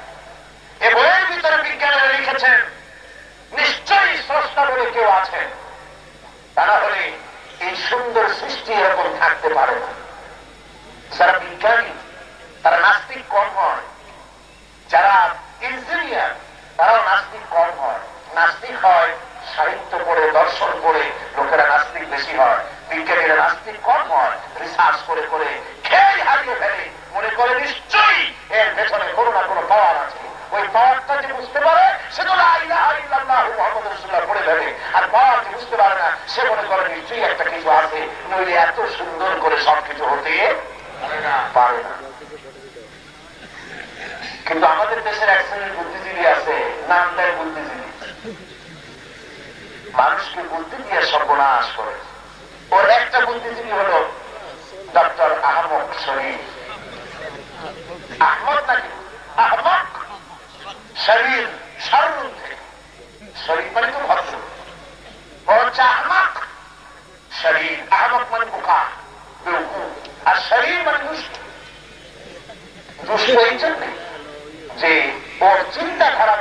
এ বইয়ের ভিতরে বিজ্ঞানীরা লিখেছেন নিশ্চয়ই স্রষ্টা বলে কেউ আছেন, তা না হলে এই সুন্দর সৃষ্টি এরকম থাকতে পারে না। যারা বিজ্ঞানী তারা নাস্তিক কম হয়, যারা ইঞ্জিনিয়ার তারাও নাস্তিক কম হয়। নাস্তিক হয় সাহিত্য পড়ে, দর্শন পড়ে লোকেরা নাস্তিক বেশি হয়, বিজ্ঞানীরা ঠাস করে করে খেয়ে হারিয়ে ফেলে, মনে করে নিশ্চয়ই এর পেছনে কোনো না কোনো পাওয়ার আছে। ওই পাওয়ারটা যে বুঝতে পারে সে তো লা ইলাহা ইল্লাল্লাহ মুহাম্মাদুর রাসূলুল্লাহ পড়ে ফেলে, আর পাওয়ার যে বুঝতে পারে না সে মনে করে নিশ্চয়ই একটা কিছু আছে, নইলে এত সুন্দর করে সবকিছু হতে পারে না। কিন্তু আমাদের দেশের এক শ্রেণীর বুদ্ধিজীবী আছে, নাম দেয় বুদ্ধিজীবী, মানুষকে বুদ্ধি দিয়ে সর্বনাশ করে। ওর একটা বুদ্ধিজীবী হল ডক্টর আহমদ শরীফ। আহমদ নাকি আহমদ, শরীর সারুন থেকে, শরীফ মানে তো ভদ্র, ও হচ্ছে আহমদ শরীর। আহমদ মানে বোকা, বেউকুফ, আর শরীর মানে দুষ্ট। দুষ্ট এই জন্যে যে ওর চিন্তাধারা